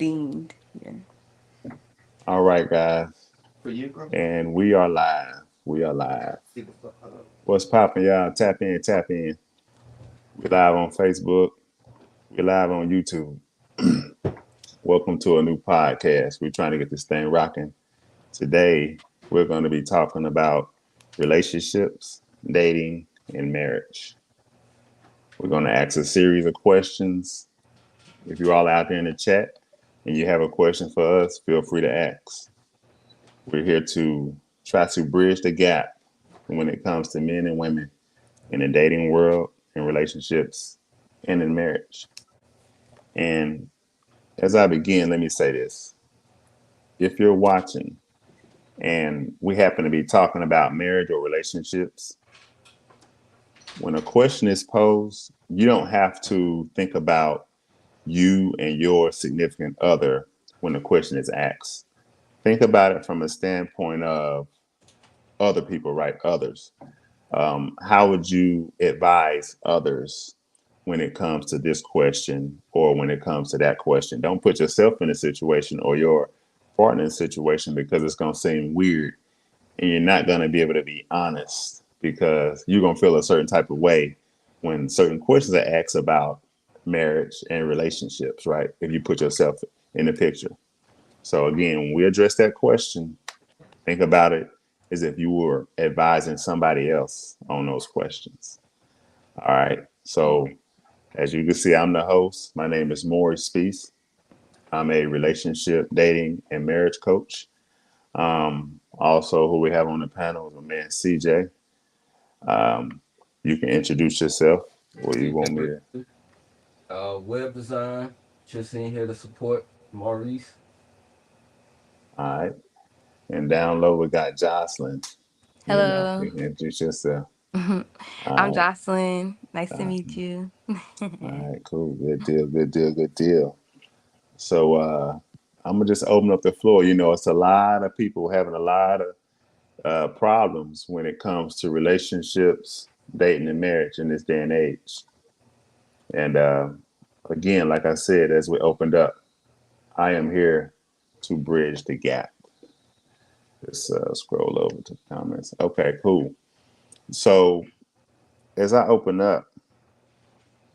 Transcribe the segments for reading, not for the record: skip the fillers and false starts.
themed. Yeah. All right, guys. And we are live. We are live. What's popping, y'all? Tap in, tap in. We live on Facebook. We live on YouTube. Welcome to a new podcast. We're trying to get this thing rocking. Today, we're going to be talking about relationships, dating, and marriage. We're going to ask a series of questions. If you're all out there in the chat and you have a question for us, feel free to ask. We're here to try to bridge the gap when it comes to men and women in the dating world, in relationships, and in marriage. And as I begin, let me say this. If you're watching and we happen to be talking about marriage or relationships, when a question is posed, you don't have to think about you and your significant other when the question is asked. Think about it from a standpoint of other people, right? Others. How would you advise others when it comes to this question or when it comes to that question? Don't put yourself in a situation or your partner in a situation because it's going to seem weird and you're not going to be able to be honest because you're going to feel a certain type of way when certain questions are asked about marriage and relationships, right? If you put yourself in the picture. So, again, when we address that question, think about it as if you were advising somebody else on those questions. All right. So, as you can see, I'm the host. My name is Maury Spees. I'm a relationship, dating, and marriage coach. Also, who we have on the panel is my man CJ. Um, you can introduce yourself, or you want me to? Web design, just in here to support Maurice. All right. And down low, we got Jocelyn. Hello. You can introduce yourself. I'm All right. Jocelyn. Nice to meet Jocelyn. you. All right. Cool. Good deal. Good deal. Good deal. So I'm gonna just open up the floor. It's a lot of people having a lot of problems when it comes to relationships, dating, and marriage in this day and age. And again, like I said, as we opened up, I am here to bridge the gap. Let's scroll over to the comments. Okay, cool. So as I open up,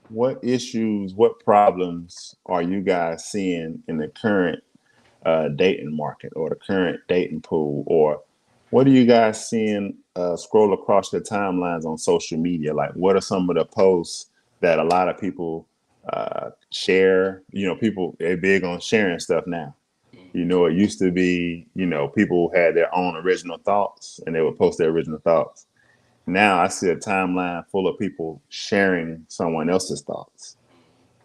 what issues, what problems are you guys seeing in the current dating market or the current dating pool, or what are you guys seeing scroll across the timelines on social media? Like, what are some of the posts that a lot of people share? People they're big on sharing stuff now. It used to be, people had their own original thoughts and they would post their original thoughts. Now I see a timeline full of people sharing someone else's thoughts.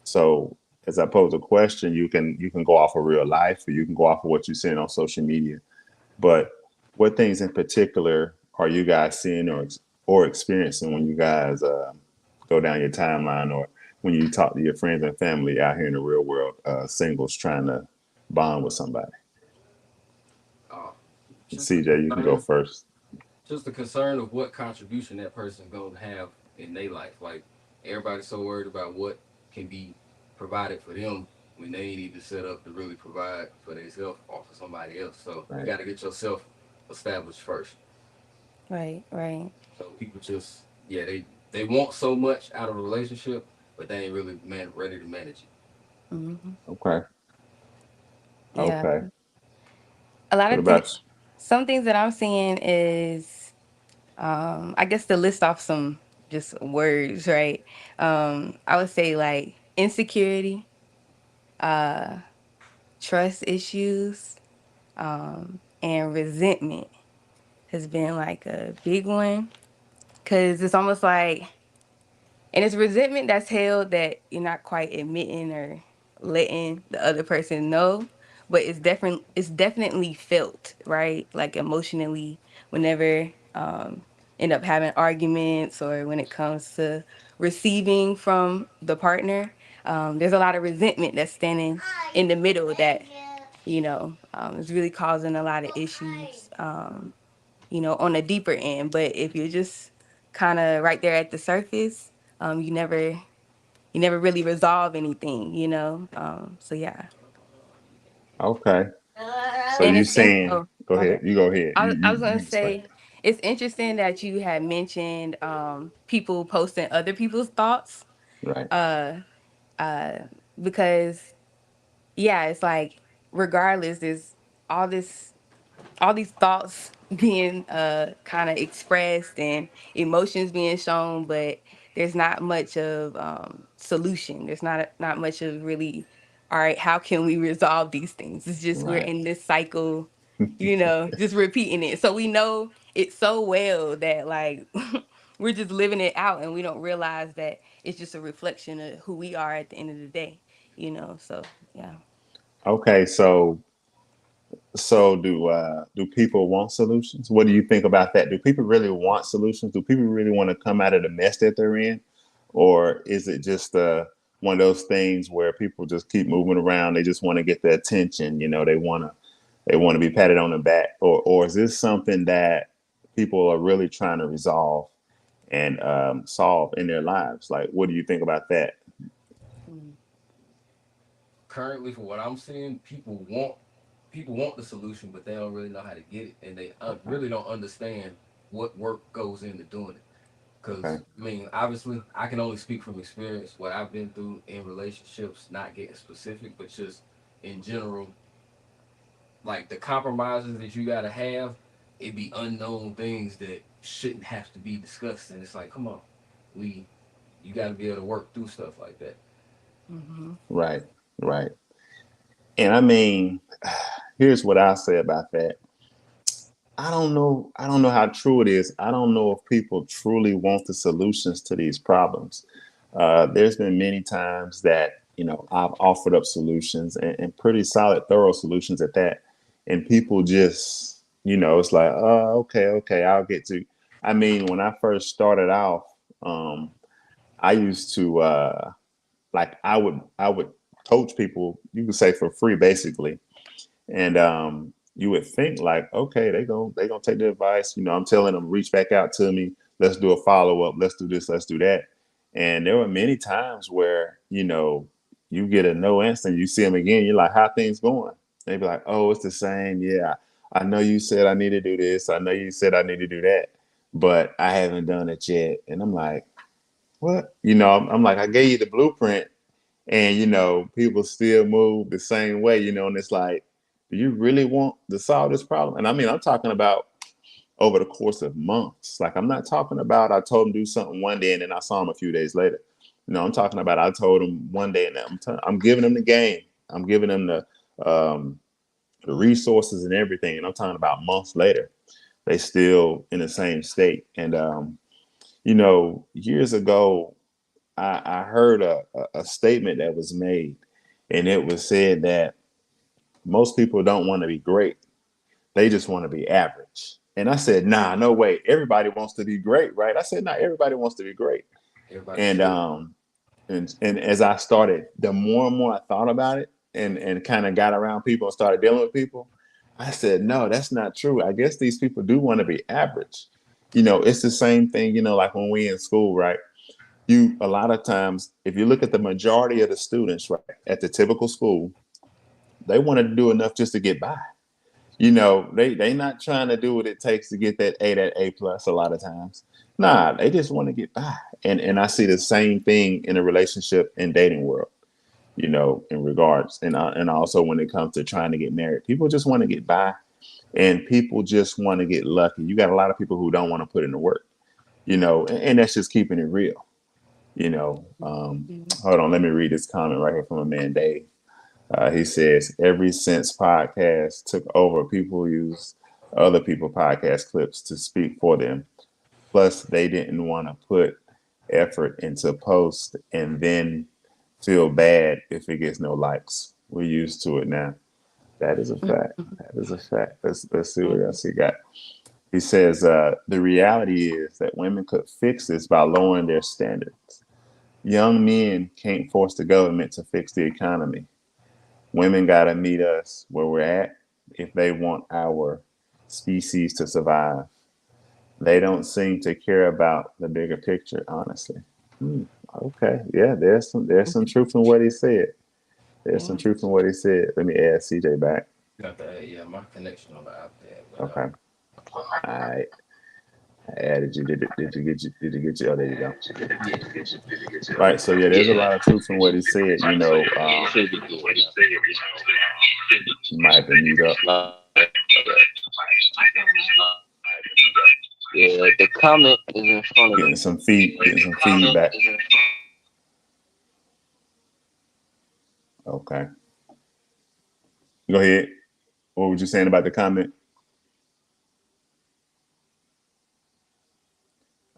So as I pose a question, you can go off of real life or you can go off of what you're seeing on social media. But what things in particular are you guys seeing or experiencing when you guys go down your timeline or when you talk to your friends and family out here in the real world, singles trying to bond with somebody? Uh, just the CJ, you can go concern, first. just the concern of what contribution that person gonna have in their life. Like everybody's so worried about what can be provided for them when they need to set up to really provide for themselves or for somebody else. So you Right. got to get yourself established first. Right, right. So people just they want so much out of a relationship, but they ain't really ready to manage it. Hmm. Okay. Yeah. Okay. A lot What of things, about you? some things that I'm seeing is, I guess to list off some just words, right? I would say like insecurity, uh, trust issues, and resentment has been like a big one because it's almost like, and it's resentment that's held that you're not quite admitting or letting the other person know, but it's definitely felt, right? Like emotionally, whenever end up having arguments or when it comes to receiving from the partner, there's a lot of resentment that's standing in the middle that is really causing a lot of issues. On a deeper end. But if you're just kind of right there at the surface, you never really resolve anything. So yeah. Okay. So And you it's in, saying, oh, go my ahead. bad. You go ahead. I was You gonna can explain. say it's interesting that you had mentioned people posting other people's thoughts. Right. Uh because yeah, it's like regardless, there's all this all these thoughts being kind of expressed and emotions being shown, but there's not much of solution. There's not much of really, all right, how can we resolve these things? It's just we're Right. in this cycle, just repeating it. So we know it so well that like we're just living it out and we don't realize that it's just a reflection of who we are at the end of the day. So yeah. Okay. So do people want solutions? What do you think about that? Do people really want solutions? Do people really want to come out of the mess that they're in, or is it just one of those things where people just keep moving around? They just want to get the attention. They want to be patted on the back, or is this something that people are really trying to resolve and solve in their lives? Like, what do you think about that? Mm. Currently, for what I'm seeing, people want the solution, but they don't really know how to get it, and they Okay. really don't understand what work goes into doing it. Okay. Because I mean, obviously, I can only speak from experience what I've been through in relationships, not getting specific, but just in general, like the compromises that you gotta have, it be unknown things that shouldn't have to be discussed, and it's like, come on, we, you gotta be able to work through stuff like that. Mhm. Right. Right. And I mean, here's what I say about that. I don't know. I don't know how true it is. I don't know if people truly want the solutions to these problems. There's been many times that I've offered up solutions and pretty solid, thorough solutions at that, and people just it's like, oh, okay, okay, I'll get to. I mean, when I first started off, um, I used to like I would coach people. You could say for free, basically, and you would think like, okay, they gonna take the advice. I'm telling them reach back out to me. Let's do a follow up. Let's do this. Let's do that. And there were many times where you get a no answer. And you see them again. You're like, how things going? They be like, oh, it's the same. Yeah, I know you said I need to do this. I know you said I need to do that, but I haven't done it yet. And I'm like, what? I'm like, I gave you the blueprint and people still move the same way, and it's like, do you really want to solve this problem? And I mean, I'm talking about over the course of months. Like, I'm not talking about I told him to do something one day and then I saw him a few days later. No, I'm talking about I told him one day and I'm giving him the game. I'm giving him the resources and everything, and I'm talking about months later they still in the same state. And years ago I heard a statement that was made, and it was said that most people don't want to be great; they just want to be average. And I said, "Nah, no way. Everybody wants to be great, right?" I said, "Nah, everybody wants to be great." Everybody And should. as I started, the more and more I thought about it, and kind of got around people and started dealing with people, I said, "No, that's not true. I guess these people do want to be average." It's the same thing. Like when we in school, right? You a lot of times, if you look at the majority of the students right at the typical school, they want to do enough just to get by. They not trying to do what it takes to get that A plus a lot of times. Nah, they just want to get by. And I see the same thing in a relationship and dating world, in regards, and also when it comes to trying to get married. People just want to get by, and people just want to get lucky. You got a lot of people who don't want to put in the work, and that's just keeping it real. Mhm. Hold on, let me read this comment right here from a man, Dave. He says, every since podcast took over, people use other people podcast clips to speak for them. Plus, they didn't want to put effort into post and then feel bad if it gets no likes. We're used to it now. That is a fact. That is a fact. Let's see what Mhm. else he got. He says, the reality is that women could fix this by lowering their standards. Young men can't force the government to fix the economy. Women got to meet us where we're at if they want our species to survive. They don't seem to care about the bigger picture, honestly. Hmm, okay, yeah, there's some truth in what he said. There's some Yeah. truth in what he said. Let me add CJ back. Got that? Yeah, my connection on the iPad. But Okay. All right. I added you. Did you get you? Did you get you? Oh, there you go. yeah, Right. So yeah, there's a lot of truth in what he said. You might have to mute up. Yeah, the comment is in front of Getting me. some feedback. Okay. Go ahead. What were you saying about the comment?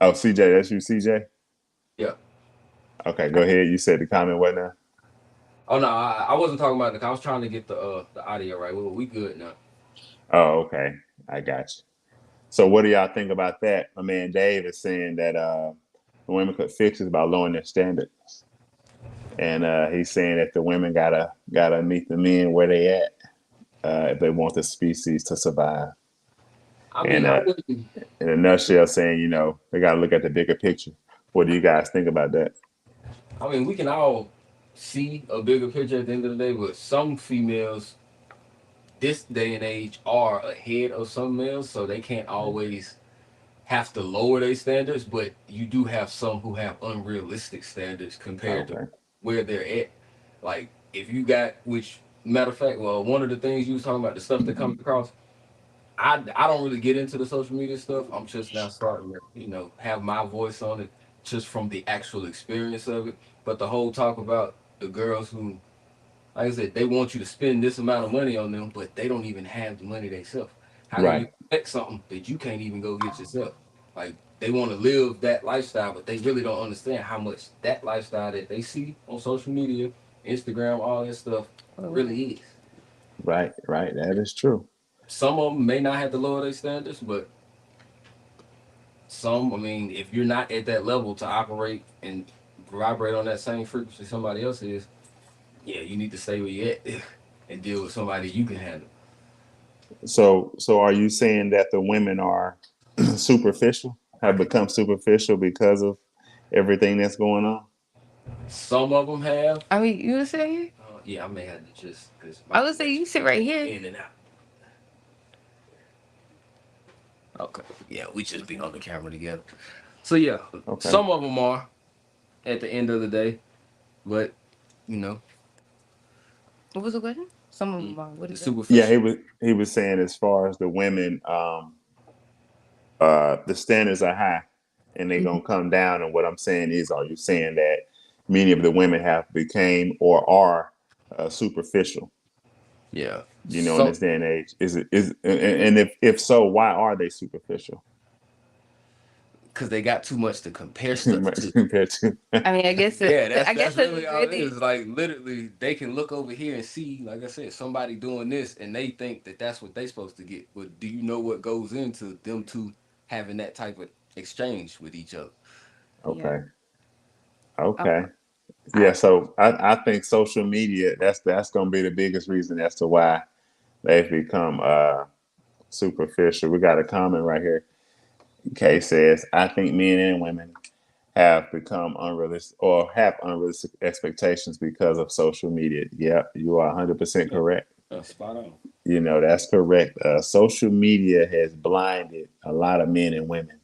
Oh, CJ, that's you, CJ. yeah. Okay, go ahead. You said the comment what now? Oh no, I wasn't talking about the. I was trying to get the audio right. We good now. Oh, okay. I got you. So what do y'all think about that? My man Dave is saying that the women could fix it by lowering their standards. And he's saying that the women gotta meet the men where they at if they want the species to survive. I And mean, I wouldn't. in a nutshell, saying they gotta look at the bigger picture. What do you guys think about that? I mean, we can all see a bigger picture at the end of the day, but some females this day and age are ahead of some males, so they can't always have to lower their standards. But you do have some who have unrealistic standards compared to Okay, where they're at. Like if you got, which matter of fact, well, one of the things you was talking about, the stuff that comes across. I don't really get into the social media stuff. I'm just now starting to, have my voice on it just from the actual experience of it. But the whole talk about the girls who, like I said, they want you to spend this amount of money on them, but they don't even have the money themselves. How can you right, expect something that you can't even go get yourself? Like they want to live that lifestyle, but they really don't understand how much that lifestyle that they see on social media, Instagram, all that stuff Oh, really is. right. That is true. Some of them may not have to lower their standards, but some, I mean, if you're not at that level to operate and vibrate on that same frequency somebody else is, yeah, you need to stay where you at and deal with somebody you can handle. So are you saying that the women are superficial, I have can. become superficial because of everything that's going on? Some of them have. I mean, you would say here? Yeah, I may have to just because my I would say connection you sit right go here. in and out. Okay. Yeah, we just be on the camera together. So yeah, Okay. some of them are at the end of the day, but you know, What was the question? Some of them are. What is that? Yeah, superficial. he was saying as far as the women, the standards are high and they're Mhm. gonna come down. And what I'm saying is, are you saying that many of the women have became or are superficial? Yeah. In So this day and age, and if so, why are they superficial because they got too much to compare stuff to. compared to? I mean, I guess Yeah, I guess that's really it's all it is. really. Like literally, they can look over here and see, like I said, somebody doing this, and they think that that's what they supposed to get. But do you know what goes into them two having that type of exchange with each other? Yeah. Okay, Um, okay, yeah. I So I think social media that's going to be the biggest reason as to why they've become superficial. We got a comment right here. Kay says, I think men and women have become unrealistic or have unrealistic expectations because of social media. Yeah, you are 100% Yeah, correct. spot on. That's correct. Social media has blinded a lot of men and women,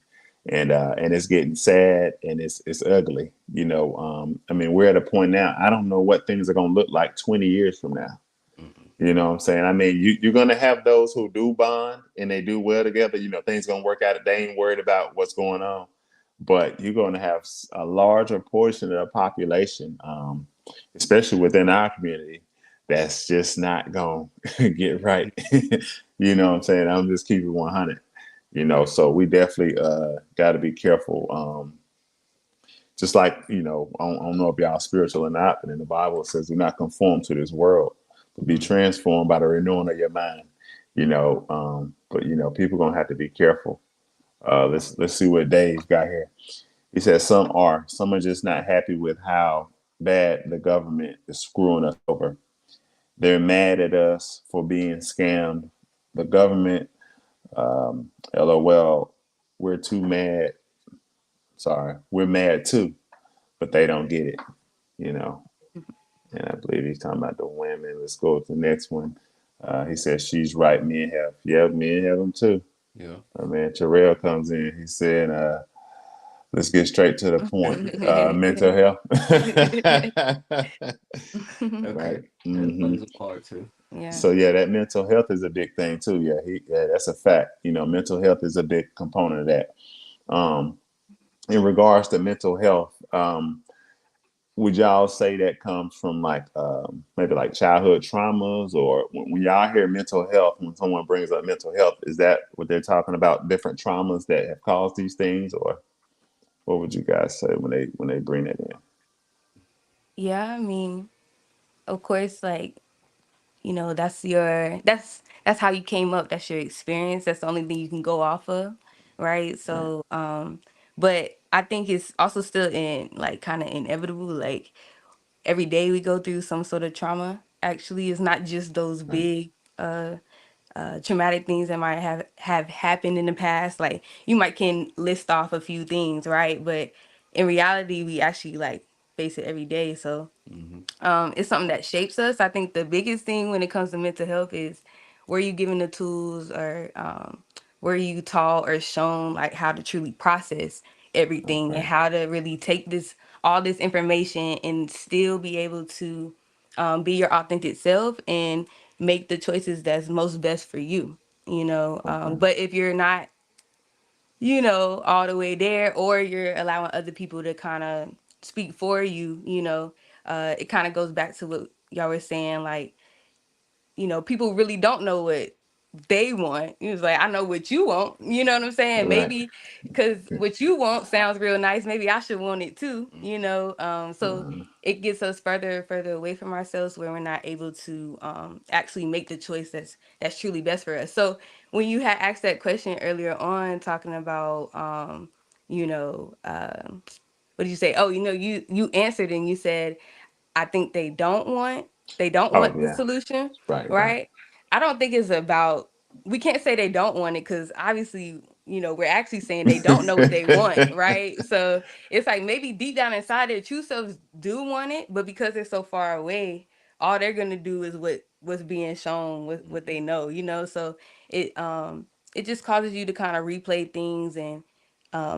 and it's getting sad and it's ugly. I mean, we're at a point now. I don't know what things are going to look like 20 years from now. Mm-hmm. You know what I'm saying? I mean, you're going to have those who do bond and they do well together. Things going to work out. They ain't worried about what's going on. But you're going to have a larger portion of the population, especially within our community, that's just not going to get right. You know what I'm saying? I'm just keeping 100. So we definitely got to be careful. Just like, I don't know if y'all spiritual or not, but in the Bible it says, do not conform to this world, but be Mm-hmm. transformed by the renewing of your mind. But people gonna have to be careful. Let's see what Dave got here. He says some are just not happy with how bad the government is screwing us over. They're mad at us for being scammed. The government, LOL, we're too mad. Sorry, we're mad too, but they don't get it. You know, And I believe he's talking about the women. Let's go to the next one. He says she's right. Men have, yeah, men have them too. Yeah. Man, Terrell comes in. He said, let's get straight to the point. Mental health. Right. Okay. That Hmm. plays a part too. Yeah. So yeah, that mental health is a big thing too. Yeah, that's a fact. Mental health is a big component of that. Um, in regards to mental health, would y'all say that comes from like maybe like childhood traumas, or when y'all hear mental health, when someone brings up mental health, is that what they're talking about? Different traumas that have caused these things, or what would you guys say when they bring that in? Yeah, I mean, of course, like, that's how you came up. That's your experience. That's the only thing you can go off of, right? Right. So, but I think it's also still in like kind of inevitable. Like every day we go through some sort of trauma. Actually, it's not just those Right. big traumatic things that might have happened in the past. Like you might can list off a few things, right? But in reality, we actually like face it every day. So Mm-hmm. it's something that shapes us. I think the biggest thing when it comes to mental health is were you given the tools, or were you taught or shown like how to truly process everything and Okay. how to really take all this information and still be able to be your authentic self and make the choices that's most best for you. Okay. But if you're not, all the way there, or you're allowing other people to kind of speak for you, it kind of goes back to what y'all were saying, like, people really don't know what they want. He was like, I know what you want. You know what I'm saying? Right. Maybe because Okay. what you want sounds real nice. Maybe I should want it too, So Uh, it gets us further and further away from ourselves where we're not able to actually make the choice that's truly best for us. So when you had asked that question earlier on, talking about, you know, uh, what did you say? Oh, you answered and you said, I think they don't oh want the yeah. solution, Right. Right. right? I don't think it's about, we can't say they don't want it because obviously, we're actually saying they don't know what they want, right? So it's like maybe deep down inside their true selves do want it, but because they're so far away, all they're gonna do is what's being shown with what they know. So it just causes you to kind of replay things and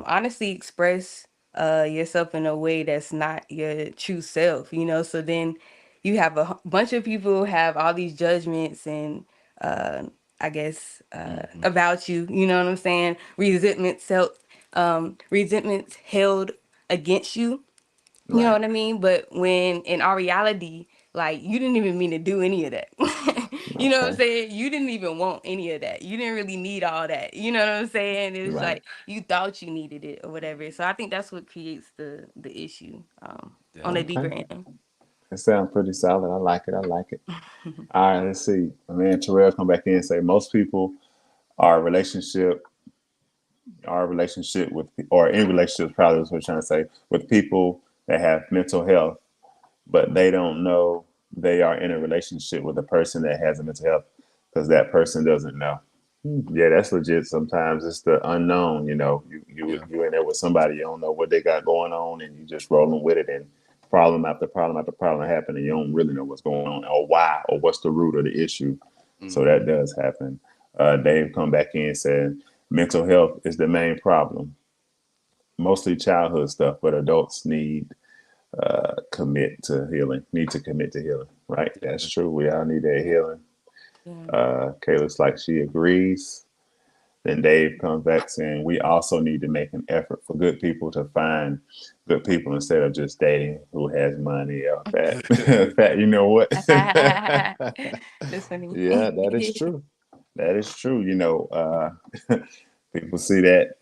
honestly express yourself in a way that's not your true self. So then you have bunch of people have all these judgments and uh I guess Mm-hmm. about you, you know what I'm saying? Resentments held against you, you know Right. what I mean? But when in our reality, like you didn't even mean to do any of that. You know what I'm Okay. saying? You didn't even want any of that. You didn't really need all that. You know what I'm saying? It was Right. like you thought you needed it or whatever. So I think that's what creates the issue on a Okay. deeper end. That sounds pretty solid. I like it. I like it. All right. Let's see. My man Terrell come back in and say most people are relationship with, or in relationships, probably is what we're trying to say, with people that have mental health, but they don't know they are in a relationship with a person that has a mental health because that person doesn't know. Yeah, that's legit. Sometimes it's the unknown. Yeah. You in there with somebody, you don't know what they got going on, and you just rolling with it, and problem after problem after problem happen, and you don't really know what's going on or why or what's the root of the issue. So Mm-hmm. that does happen. Dave come back in and said mental health is the main problem, mostly childhood stuff, but adults need to commit to healing. Right? That's Yeah. true. We all need that healing. Yeah. Kayla's like she agrees. Then Dave comes back saying we also need to make an effort for good people to find good people instead of just dating who has money or fat. Fat, you know what? That's funny. Yeah, that is true. That is true. People see that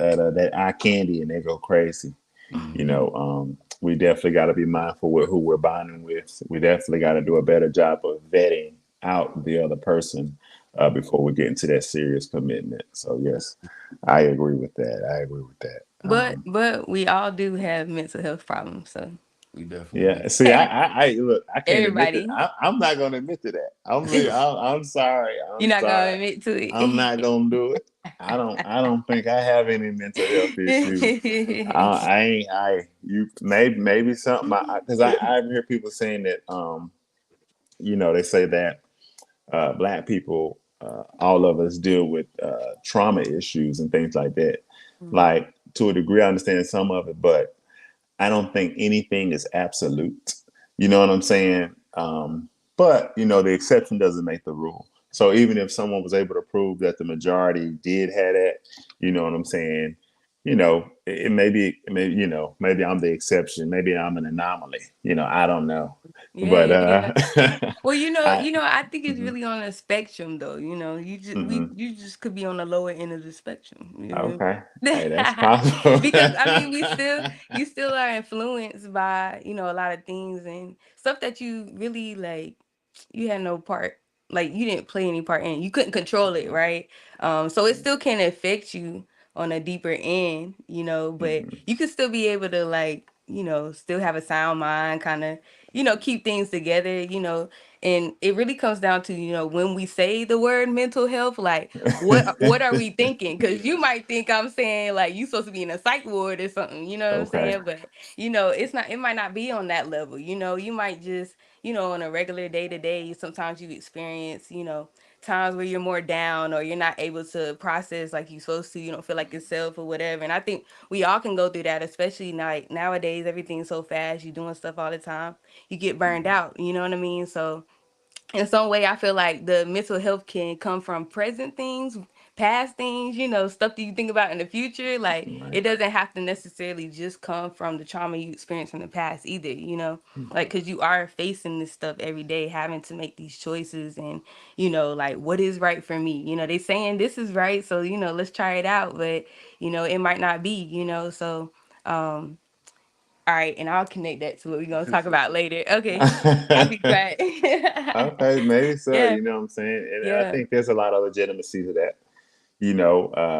eye candy and they go crazy. Mm-hmm. We definitely got to be mindful with who we're bonding with. We definitely got to do a better job of vetting out the other person before we get into that serious commitment. So yes, I agree with that. I agree with that. But we all do have mental health problems, so We definitely Yeah. do. See, I look. I can't admit that. everybody, I'm not going to admit to that. I'm sorry. you're I'm not gonna sorry. admit to I'm it. not going to do it. I don't think I have any mental health issues. I ain't. You maybe something. Because I hear people saying that. they say that Black people, all of us deal with trauma issues and things like that. Mhm. Like, to a degree, I understand some of it, but I don't think anything is absolute. You know what I'm saying? But the exception doesn't make the rule. So even if someone was able to prove that the majority did have that, you know what I'm saying? It maybe I'm the exception. Maybe I'm an anomaly. I don't know. Yeah, But yeah, yeah. Well, I I think it's mhm, really on a spectrum though. mhm. You just could be on the lower end of the spectrum. Okay. Hey, that's possible. Because I mean, you still are influenced by, a lot of things and stuff that you really like you had no part, like you didn't play any part in. You couldn't control it, right? So it still can affect you on a deeper end, but Mhm. you could still be able to like, still have a sound mind, kind of, keep things together, and it really comes down to, when we say the word mental health, like what are we thinking? Because you might think I'm saying like you supposed to be in a psych ward or something, you know what I'm Okay. saying? But it's not. It might not be on that level. You might just on a regular day to day, sometimes you experience, times where you're more down or you're not able to process like you're supposed to. You don't feel like yourself or whatever. And I think we all can go through that, especially like nowadays, everything's so fast. You're doing stuff all the time. You get burned out. You know what I mean? So in some way I feel like the mental health can come from present things, past things, stuff that you think about in the future. Like Right. it doesn't have to necessarily just come from the trauma you experienced in the past either, like because you are facing this stuff every day, having to make these choices and like what is right for me. They saying this is right, so let's try it out, but it might not be, so um all right, and I'll connect that to what we're gonna talk about later. Okay. I'll be quiet. Okay, maybe so. Yeah, You know what I'm saying? And I yeah. think there's a lot of legitimacy to that.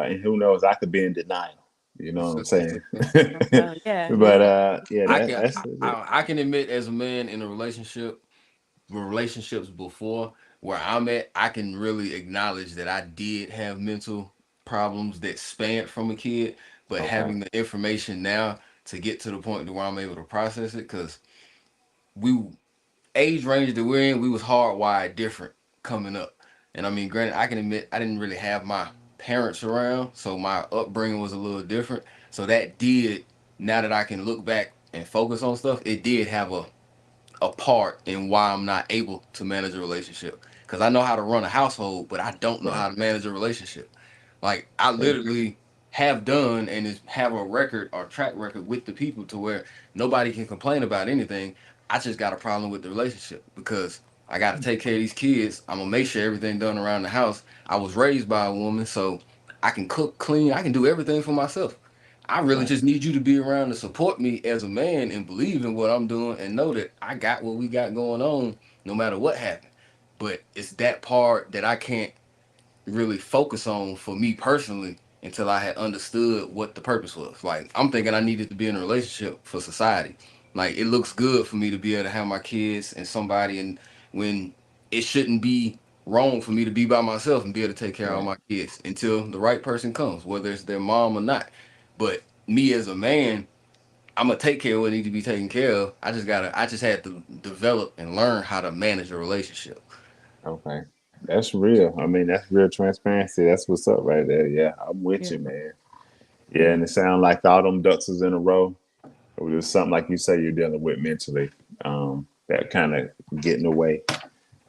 And who knows? I could be in denial. You know what I'm saying? Yeah, But yeah. yeah, I can that's legit. I can admit as a man in a relationship, relationships before where I'm at, I can really acknowledge that I did have mental problems that spanned from a kid, but Okay. having the information now to get to the point to where I'm able to process it, because we age range that we're in, we was hardwired different coming up. And I mean, granted, I can admit I didn't really have my parents around, so my upbringing was a little different. So that did, now that I can look back and focus on stuff, it did have a part in why I'm not able to manage a relationship. Because I know how to run a household, but I don't know Right. how to manage a relationship. Like I Hey. literally have done and have a record or track record with the people to where nobody can complain about anything. I just got a problem with the relationship because I got to take care of these kids. I'm gonna make sure everything done around the house. I was raised by a woman, so I can cook, clean, I can do everything for myself. I really Right. just need you to be around to support me as a man and believe in what I'm doing and know that I got what we got going on no matter what happened. But it's that part that I can't really focus on for me personally until I had understood what the purpose was. Like I'm thinking I needed to be in a relationship for society. Like it looks good for me to be able to have my kids and somebody, and when it shouldn't be wrong for me to be by myself and be able to take care of all Right. my kids until the right person comes, whether it's their mom or not. But me as a man, I'm gonna take care of what needs to be taken care of. I just had to develop and learn how to manage a relationship. Okay. That's real. I mean, that's real transparency. That's what's up right there. Yeah, I'm with Yeah, you, man. Yeah, yeah, and it sounds like all them ducks was in a row. It was something like you say you're dealing with mentally. That kind of get in the way.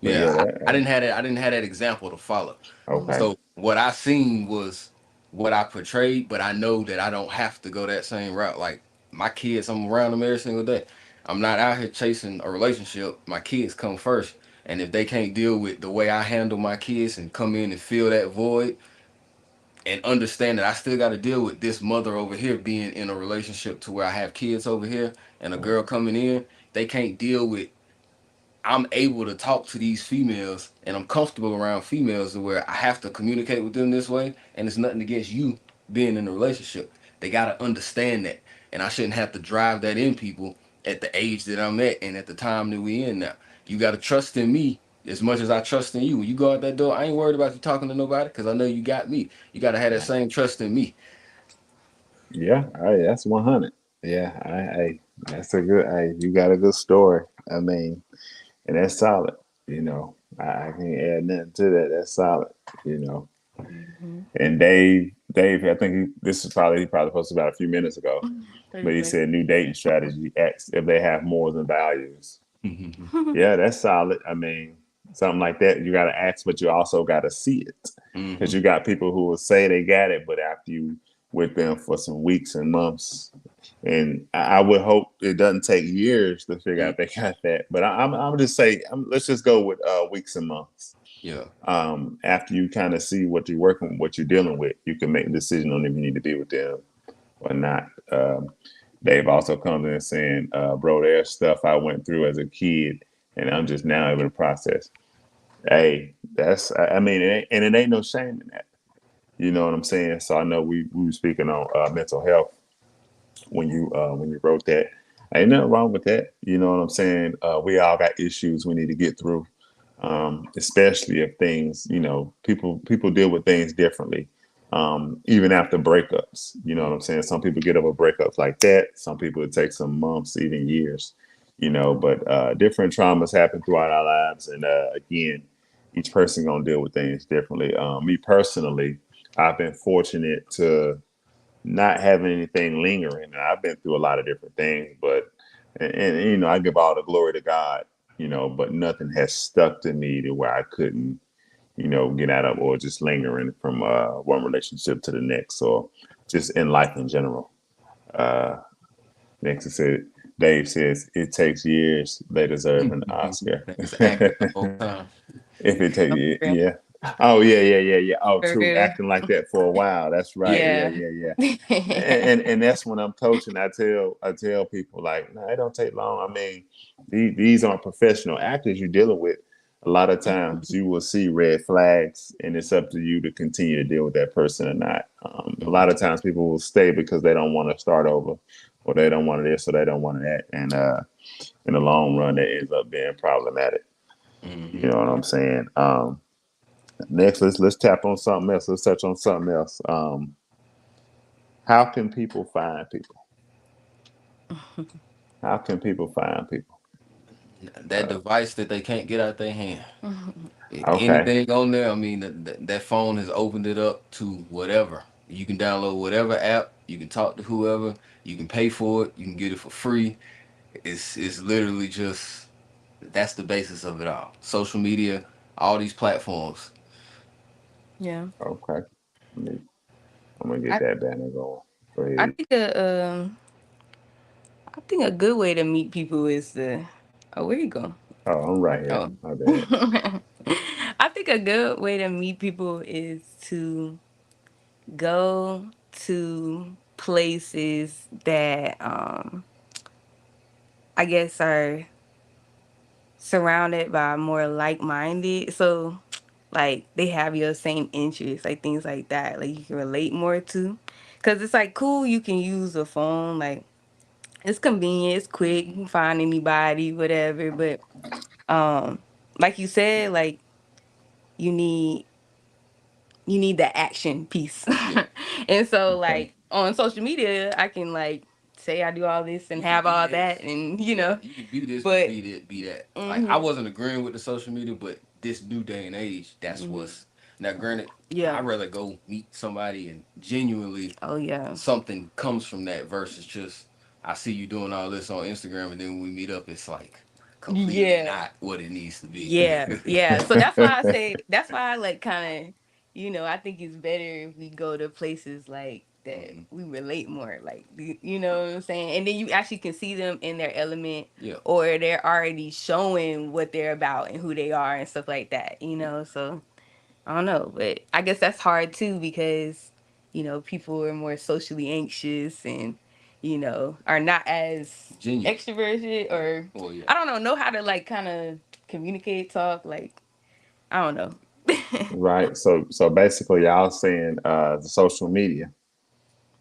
But yeah, Yeah, I didn't have that. I didn't have that example to follow. mhm, okay. So what I seen was what I portrayed, but I know that I don't have to go that same route. Like my kids, I'm around them every single day. I'm not out here chasing a relationship. My kids come first, and if they can't deal with the way I handle my kids and come in and fill that void and understand that I still got to deal with this mother over here being in a relationship to where I have kids over here and a Right. girl coming in, they can't deal with. I'm able to talk to these females and I'm comfortable around females to where I have to communicate with them this way, and it's nothing against you being in a relationship. They gotta understand that. And I shouldn't have to drive that in people at the age that I'm at and at the time that we in now. You gotta trust in me as much as I trust in you. When you go out that door, I ain't worried about you talking to nobody because I know you got me. You gotta have that Right. same trust in me. Yeah, hey, that's 100. Yeah, that's a good. Hey, you got a good story. I mean, and that's solid. I can't add nothing to that. That's solid. You know, Mm-hmm. and Dave, I think this is he probably posted about a few minutes ago, What but is he it? said new dating strategy X if they have more than values. Mhm. Yeah, that's solid. I mean, something like that, you got to ask, but you also got to see it. Because Mhm. you got people who will say they got it, but after you with them for some weeks and months, and I would hope it doesn't take years to figure Mm. out they got that. But I'm just say, let's just go with weeks and months. Yeah. After you kind of see what you're working, what you're dealing with, you can make a decision on if you need to be with them or not. Dave also comes in saying, bro, there's stuff I went through as a kid and I'm just now able to process. Hey, I mean, it ain't no shame in that. You know what I'm saying? So I know we were speaking on mental health when you wrote that. Ain't nothing wrong with that. You know what I'm saying? We all got issues we need to get through, especially if things, people deal with things differently. Even after breakups, you know what I'm saying? Some people get over breakups like that. Some people it takes some months, even years. But different traumas happen throughout our lives, and again, each person gonna deal with things differently. Me personally, I've been fortunate to not having anything lingering. I've been through a lot of different things, but and I give all the glory to God, but nothing has stuck to me to where I couldn't, get out of or just lingering from one relationship to the next or just in life in general. Uh, next it said Dave says it takes years, they deserve an Oscar. That was acting the whole time. If it Oh, take for real. yeah. Oh yeah. Oh, For true. real. Acting like that for a while. That's right. Yeah. Yeah. And that's when I'm coaching. I tell people like, no, it don't take long. I mean, these aren't professional actors you're dealing with. A lot of times you will see red flags, and it's up to you to continue to deal with that person or not. A Mhm. lot of times people will stay because they don't want to start over, or they don't want this, or they don't want that, and in the long run, that ends up being problematic. You Mhm. know what I'm saying? Next, let's tap on something else. Let's touch on something else. How can people find people? How can people find people? That device that they can't get out their hand. Okay, Anything on there, I mean, that phone has opened it up to whatever. You can download whatever app. You can talk to whoever. You can pay for it. You can get it for free. It's literally just that's the basis of it all. Social media, all these platforms. Yeah. okay. I'm gonna get I that banner going. Go I ahead. think I think a good way to meet people is to oh, where you go? Oh, I'm right here. Oh. My bad. I think a good way to meet people is to go to places that I guess are surrounded by more like-minded. So like they have your same interests, like things like that. Like you can relate more to. Cause it's like cool you can use a phone, like it's convenient, it's quick, you can find anybody, whatever. But um like you said, like you need you need the action piece. Yeah, And so Okay. like on social media I can like say I do all this and you can have be all this. that and Yeah, you can be this, but be that, be that. Like I hmm wasn't agreeing with the social media, but this new day and age, that's hmm what's now. Granted, yeah. I'd rather go meet somebody and genuinely Oh yeah. something comes from that versus just I see you doing all this on Instagram and then when we meet up, it's like completely Yeah. not what it needs to be. Yeah. So that's why I say that's why I like kind of, I think it's better if we go to places like that Mhm. we relate more. Like, you know what I'm saying? And then you actually can see them in their element, Yeah. or they're already showing what they're about and who they are and stuff like that. So I don't know, but I guess that's hard too because, people are more socially anxious and, are not as Genuine. extroverted Yeah. or Well, yeah. I don't know how to like kind of communicate, talk, like I don't know. Right. So basically, y'all saying the social media,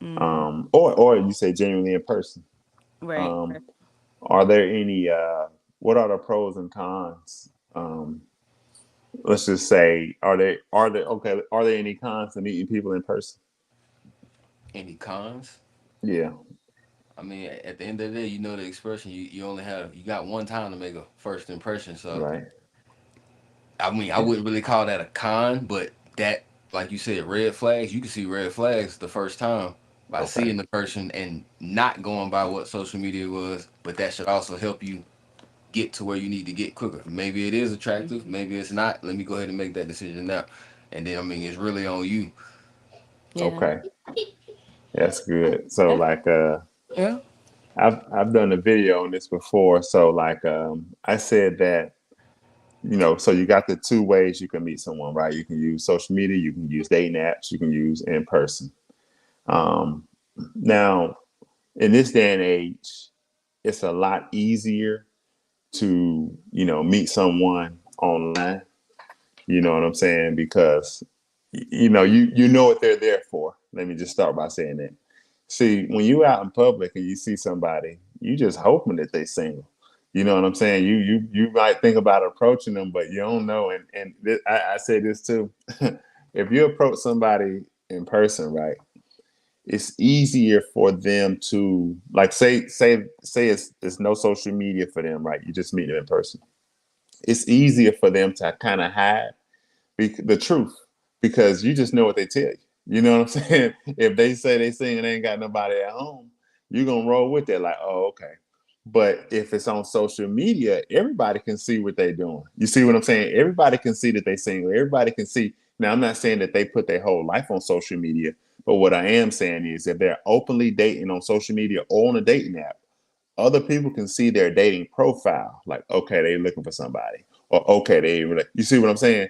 Mm, or you say genuinely in person. right. Um, are there any? What are the pros and cons? Let's just say, are there any cons to meeting people in person? Any cons? Yeah. I mean, at the end of the day, you know the expression. You only have you got one time to make a first impression. So Right. I mean, I wouldn't really call that a con, but that, like you said, red flags. You can see red flags the first time by Okay. seeing the person and not going by what social media was. But that should also help you get to where you need to get quicker. Maybe it is attractive, maybe it's not. Let me go ahead and make that decision now. And then I mean, it's really on you. Yeah. Okay. That's good. So Yeah. like Yeah. I've done a video on this before. So like I said that, so you got the two ways you can meet someone, right? You can use social media, you can use dating apps, you can use in person. Um Now in this day and age, it's a lot easier to, meet someone online. You know what I'm saying? Because you know what they're there for. Let me just start by saying that. See, when you out in public and you see somebody, you just hoping that they single. You know what I'm saying? You might think about approaching them, but you don't know. I say this too: if you approach somebody in person, right, it's easier for them to like say it's no social media for them, right? You just meet them in person. It's easier for them to kind of hide the truth because you just know what they tell you. You know what I'm saying? If they say they sing and they ain't got nobody at home, you're gonna roll with it like, oh, okay. But if it's on social media, everybody can see what they're doing. You see what I'm saying? Everybody can see that they single. Everybody can see. Now, I'm not saying that they put their whole life on social media, but what I am saying is that they're openly dating on social media or on a dating app, other people can see their dating profile. Like, okay, they looking for somebody, or okay, you see what I'm saying?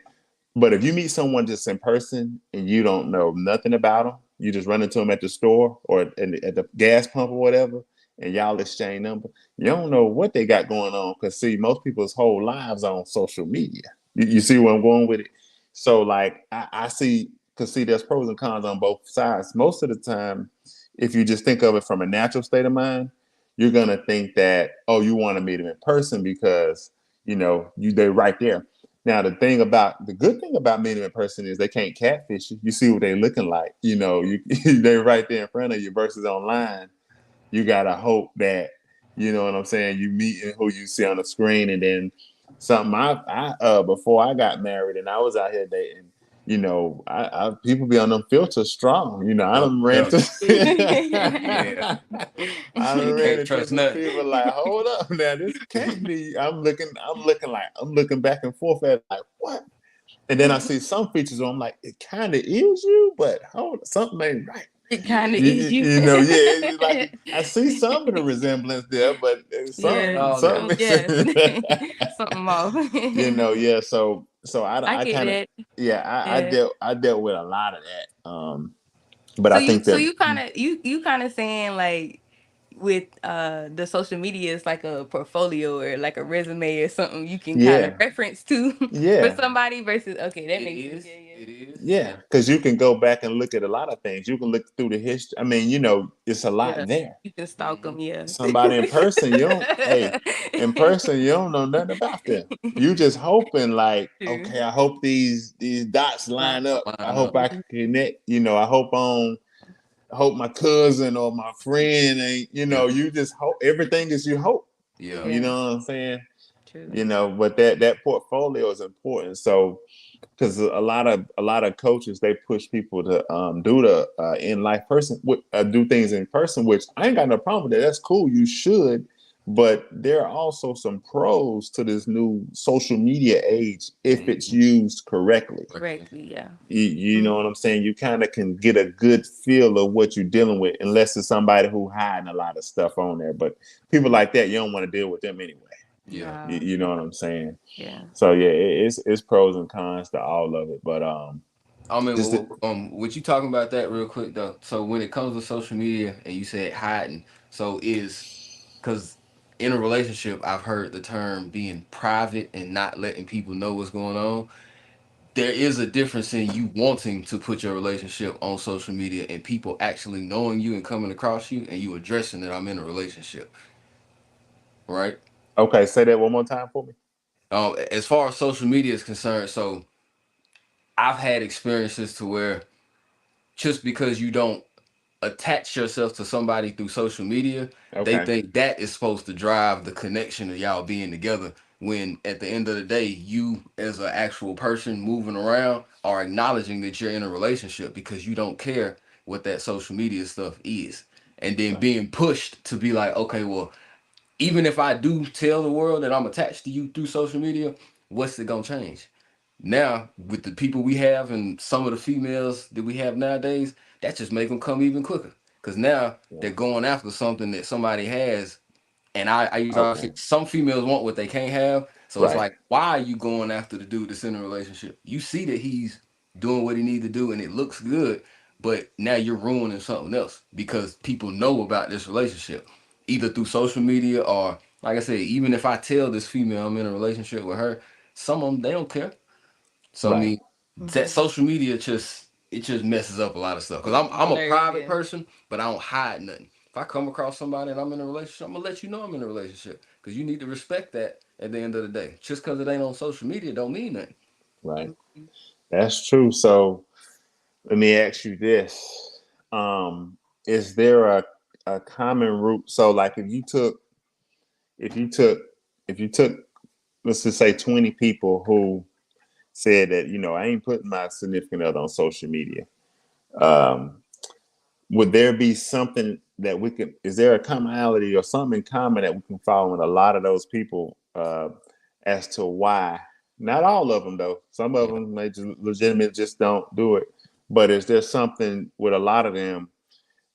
But if you meet someone just in person and you don't know nothing about them, you just run into them at the store or at the gas pump or whatever, and y'all exchange numbers, you don't know what they got going on. Because see, most people's whole lives are on social media. You see where I'm going with it? So like I see, because see, there's pros and cons on both sides. Most of the time, if you just think of it from a natural state of mind, you're gonna think that, oh, you want to meet them in person because they're right there. Now, the good thing about meeting in person is they can't catfish you. You see what they're looking like. They're right there in front of you versus online. You gotta hope that, you know what I'm saying, you meet who you see on the screen. And then something I before I got married and I was out here dating, I people be on them filters strong. I Oh done ran yeah, to yeah. I done You ran can't into trust some nothing. people like, hold up now, this can't be. I'm looking back and forth at like what? And then I see some features where I'm like, it kind of is you, but hold something ain't right. It kind of You, is you, you. you know, yeah, it's like I see some of the resemblance there, but Yeah. Oh yeah. something Yes. missing. Something off. Yeah. So I I get kind of it. yeah, Yeah. I dealt with a lot of that. But So I you think so that you kind of you kind of saying like with the social media is like a portfolio or like a resume or something you can kind of yeah, reference to for yeah. somebody versus okay, that It makes sense. is. Yeah, yeah. It is. Yeah, And because you can go back and look at a lot of things. You can look through the history. I mean, it's a lot Yeah. there. You can stalk mhm. them, yeah. Somebody in person, in person, you don't know nothing about them. You just hoping like, True. okay, I hope these dots Line line up. I Line hope up. I can connect. I hope my cousin or my friend ain't. Yeah. You just hope everything is you hope. Yeah. You Yeah, know what I'm saying? true. But that portfolio is important. So because a lot of coaches they push people to do the in life person do things in person, which I ain't got no problem with that. That's cool. You should, but there are also some pros to this new social media age if it's Mhm. used correctly. Correctly. Correctly, yeah. You know Mm. what I'm saying? You kind of can get a good feel of what you're dealing with, unless it's somebody who hiding a lot of stuff on there. But people like that, you don't want to deal with them anyway. Yeah. Nah, You know what I'm saying? yeah. So yeah, it's pros and cons to all of it. But I mean, just what you talking about that real quick though? So when it comes to social media and you said hiding, so is because in a relationship, I've heard the term being private and not letting people know what's going on. There is a difference in you wanting to put your relationship on social media and people actually knowing you and coming across you and you addressing that I'm in a relationship, right? okay, say that one more time for me. As far as social media is concerned, so I've had experiences to where just because you don't attach yourself to somebody through social media, they Okay. think that is supposed to drive the connection of y'all being together. when at the end of the day, you as an actual person moving around are acknowledging that you're in a relationship because you don't care what that social media stuff is. And then Right. being pushed to be like, okay, well, even if I do tell the world that I'm attached to you through social media, what's it gonna change? Now, with the people we have and some of the females that we have nowadays, that just make them come even quicker. Because now Yeah. they're going after something that somebody has. And I used to always Okay. say, some females want what they can't have. So it's Right. like, why are you going after the dude that's in a relationship? You see that he's doing what he needs to do and it looks good, but now you're ruining something else because people know about this relationship, either through social media or, like I said, even if I tell this female I'm in a relationship with her, some of them, they don't care. So I Right. mean, that social media just messes up a lot of stuff. Cause I'm a Blur, private yeah. person, but I don't hide nothing. If I come across somebody and I'm in a relationship, I'm gonna let you know I'm in a relationship. Cause you need to respect that at the end of the day. Just cause it ain't on social media don't mean nothing. Right. That's true. So let me ask you this. Is there a common root? So like if you took if you took let's just say 20 people who said that, I ain't putting my significant other on social media. Um, would there be something that we can, is there a commonality or something in common that we can follow in a lot of those people as to why? Not all of them, though. Some of Yeah. them may just legitimate just don't do it. But is there something with a lot of them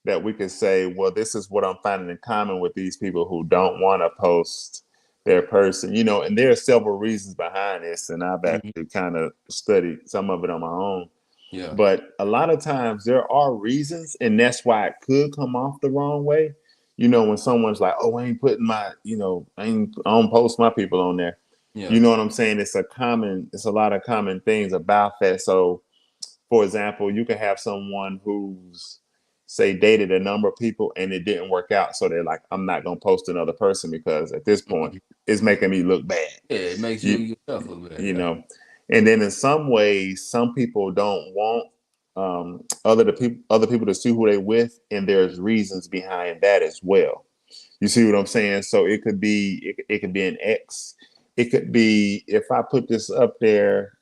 that we could say, well, this is what I'm finding in common with these people who don't want to post their person, and there are several reasons behind this, and I've Mhm. actually kind of studied some of it on my own. Yeah. But a lot of times there are reasons, and that's why it could come off the wrong way. When someone's like, "Oh, I ain't putting my, I don't post my people on there." Yeah. You know what I'm saying? It's a lot of common things about that. So, for example, you can have someone who's say dated a number of people and it didn't work out, so they're like, "I'm not gonna post another person because at this point Mhm. it's making me look bad." Yeah, it makes you You yourself look bad. you Yeah. know and then in some ways some people don't want other people to see who they with, and there's reasons behind that as well. You see what I'm saying? So it could be an ex, it could be, if I put this up there,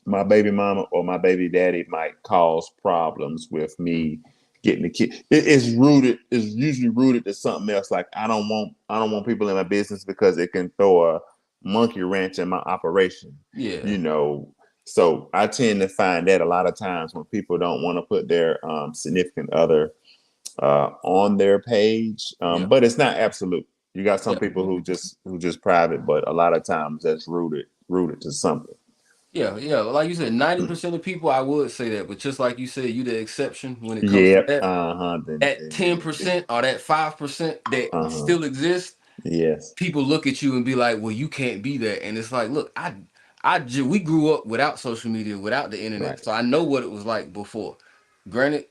my baby mama or my baby daddy might cause problems with me getting the kid. It's usually rooted to something else. Like I don't want people in my business because it can throw a monkey wrench in my operation. Yeah. You know, so I tend to find that a lot of times when people don't want to put their significant other on their page, Yeah. but it's not absolute. You got some Yeah. people who just private, but a lot of times that's rooted to something. Yeah, yeah. Like you said, 90% of people, I would say that, but just like you said, you the exception when it comes to Yep. that. Uh-huh. That 10% or that 5% that Uh-huh. still exists, Yes. people look at you and be like, "Well, you can't be that." And it's like, look, we grew up without social media, without the Right. internet, so I know what it was like before. Granted,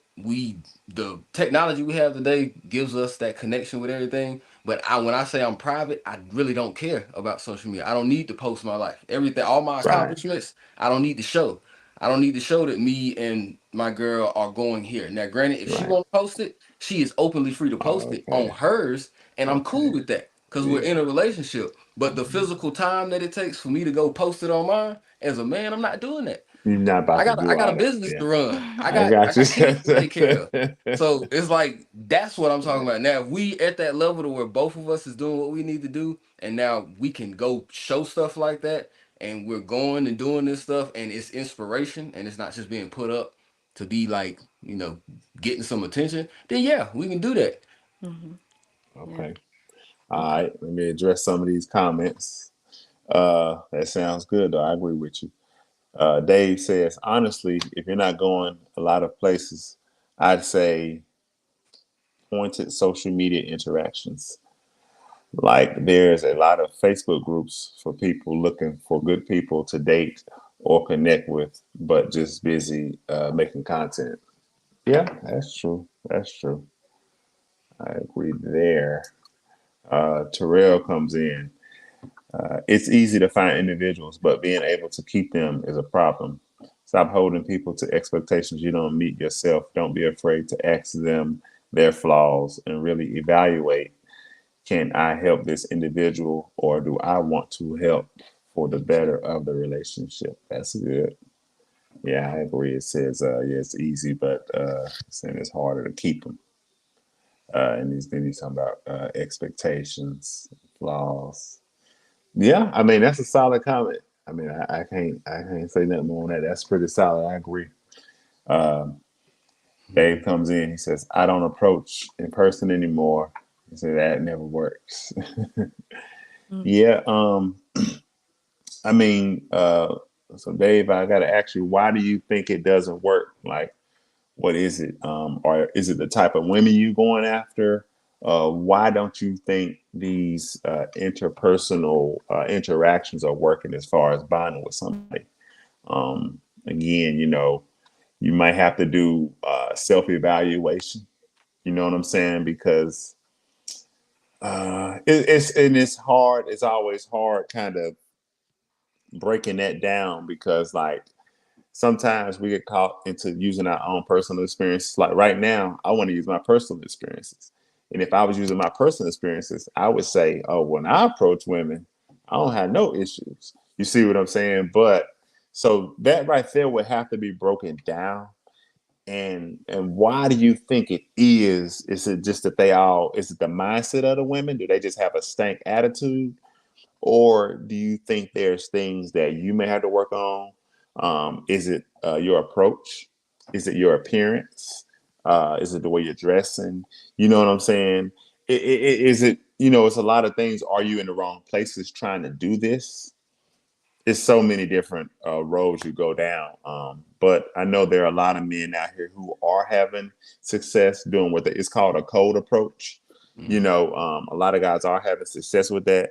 the technology we have today gives us that connection with everything. But when I say I'm private, I really don't care about social media. I don't need to post my life, everything, all my Right. accomplishments. I don't need to show. I don't need to show that me and my girl are going here. Now, granted, if she Right. want to post it, she is openly free to post it on Okay. hers, and I'm cool Okay. with that because we're in Yeah. a relationship. But the Mhm. physical time that it takes for me to go post it on mine, as a man, I'm not doing that. You're not I about to got do I got a all that. business Yeah. to run. I I got I got you. got kids to take care of. So it's like that's what I'm talking about. Now if we at that level to where both of us is doing what we need to do, and now we can go show stuff like that, and we're going and doing this stuff, and it's inspiration, and it's not just being put up to be like getting some attention. Then yeah, we can do that. Hmm. Yeah. Okay. All Okay. right. Let me address some of these comments. That sounds good, though. I agree with you. Dave says, honestly, if you're not going a lot of places, I'd say pointed social media interactions. Like there's a lot of Facebook groups for people looking for good people to date or connect with, but just busy making content. Yeah, that's true. That's true. I agree there. Terrell comes in. It's easy to find individuals, but being able to keep them is a problem. Stop holding people to expectations you don't meet yourself. Don't be afraid to ask them their flaws and really evaluate can I help this individual, or do I want to help for the better of the relationship? That's good. Yeah, I agree. It says, yeah, it's easy, but saying it's harder to keep them. And then he's talking about expectations, flaws. Yeah, I mean that's a solid comment. I mean, I can't say nothing more on that. That's pretty solid. I agree. Um, Dave comes in. He says, "I don't approach in person anymore." He said that never works. Mm. Yeah. I mean, so Dave, I got to ask you, why do you think it doesn't work? Like, what is it? Or is it the type of women you going after? Why don't you think these interpersonal interactions are working as far as bonding with somebody? Again, you might have to do self-evaluation. You know what I'm saying? Because it's hard. It's always hard, kind of breaking that down, because like sometimes we get caught into using our own personal experiences. Like right now, I want to use my personal experiences. And if I was using my personal experiences, I would say, oh, when I approach women, I don't have no issues. You see what I'm saying? But so that right there would have to be broken down. And why do you think it is? Is it just that is it the mindset of the women? Do they just have a stank attitude? Or do you think there's things that you may have to work on? Is it your approach? Is it your appearance? Is it the way you're dressing? You know what I'm saying? Is it, it's a lot of things. Are you in the wrong places trying to do this? It's so many different roads you go down. But I know there are a lot of men out here who are having success doing what it's called a cold approach. Mm-hmm. A lot of guys are having success with that,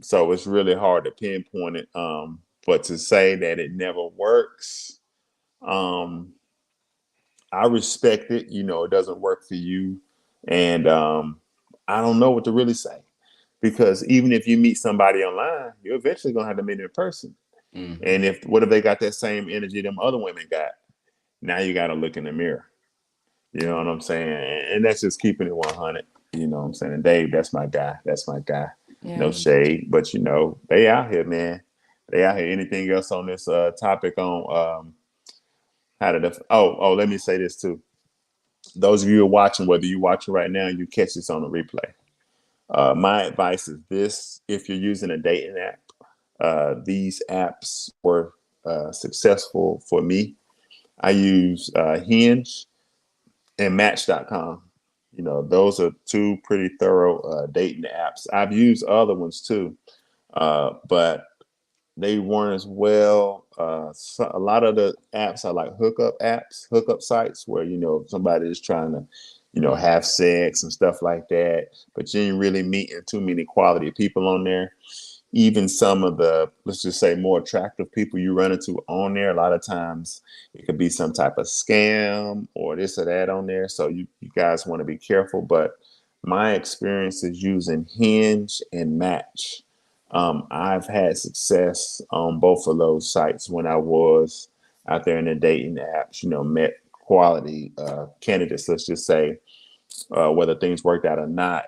so it's really hard to pinpoint it. But to say that it never works, um, I respect it. It doesn't work for you. And I don't know what to really say, because even if you meet somebody online, you're eventually going to have to meet them in person. Mm-hmm. And what if they got that same energy them other women got? Now you got to look in the mirror. You know what I'm saying? And that's just keeping it 100. You know what I'm saying? And Dave, that's my guy. That's my guy. No Yeah. shade, but they out here, man. They out here. Anything else on this topic on how to let me say this too. Those of you who are watching, whether you're watching right now, you catch this on the replay. My advice is this: if you're using a dating app, these apps were successful for me. I use Hinge and Match.com. Those are two pretty thorough dating apps. I've used other ones too, but they weren't as well. A lot of the apps are like hookup sites where somebody is trying to, have sex and stuff like that. But you ain't really meeting too many quality people on there. Even some of the, let's just say, more attractive people you run into on there, a lot of times it could be some type of scam or this or that on there. So you guys want to be careful. But my experience is using Hinge and Match. I've had success on both of those sites when I was out there in the dating apps, met quality candidates, let's just say, whether things worked out or not.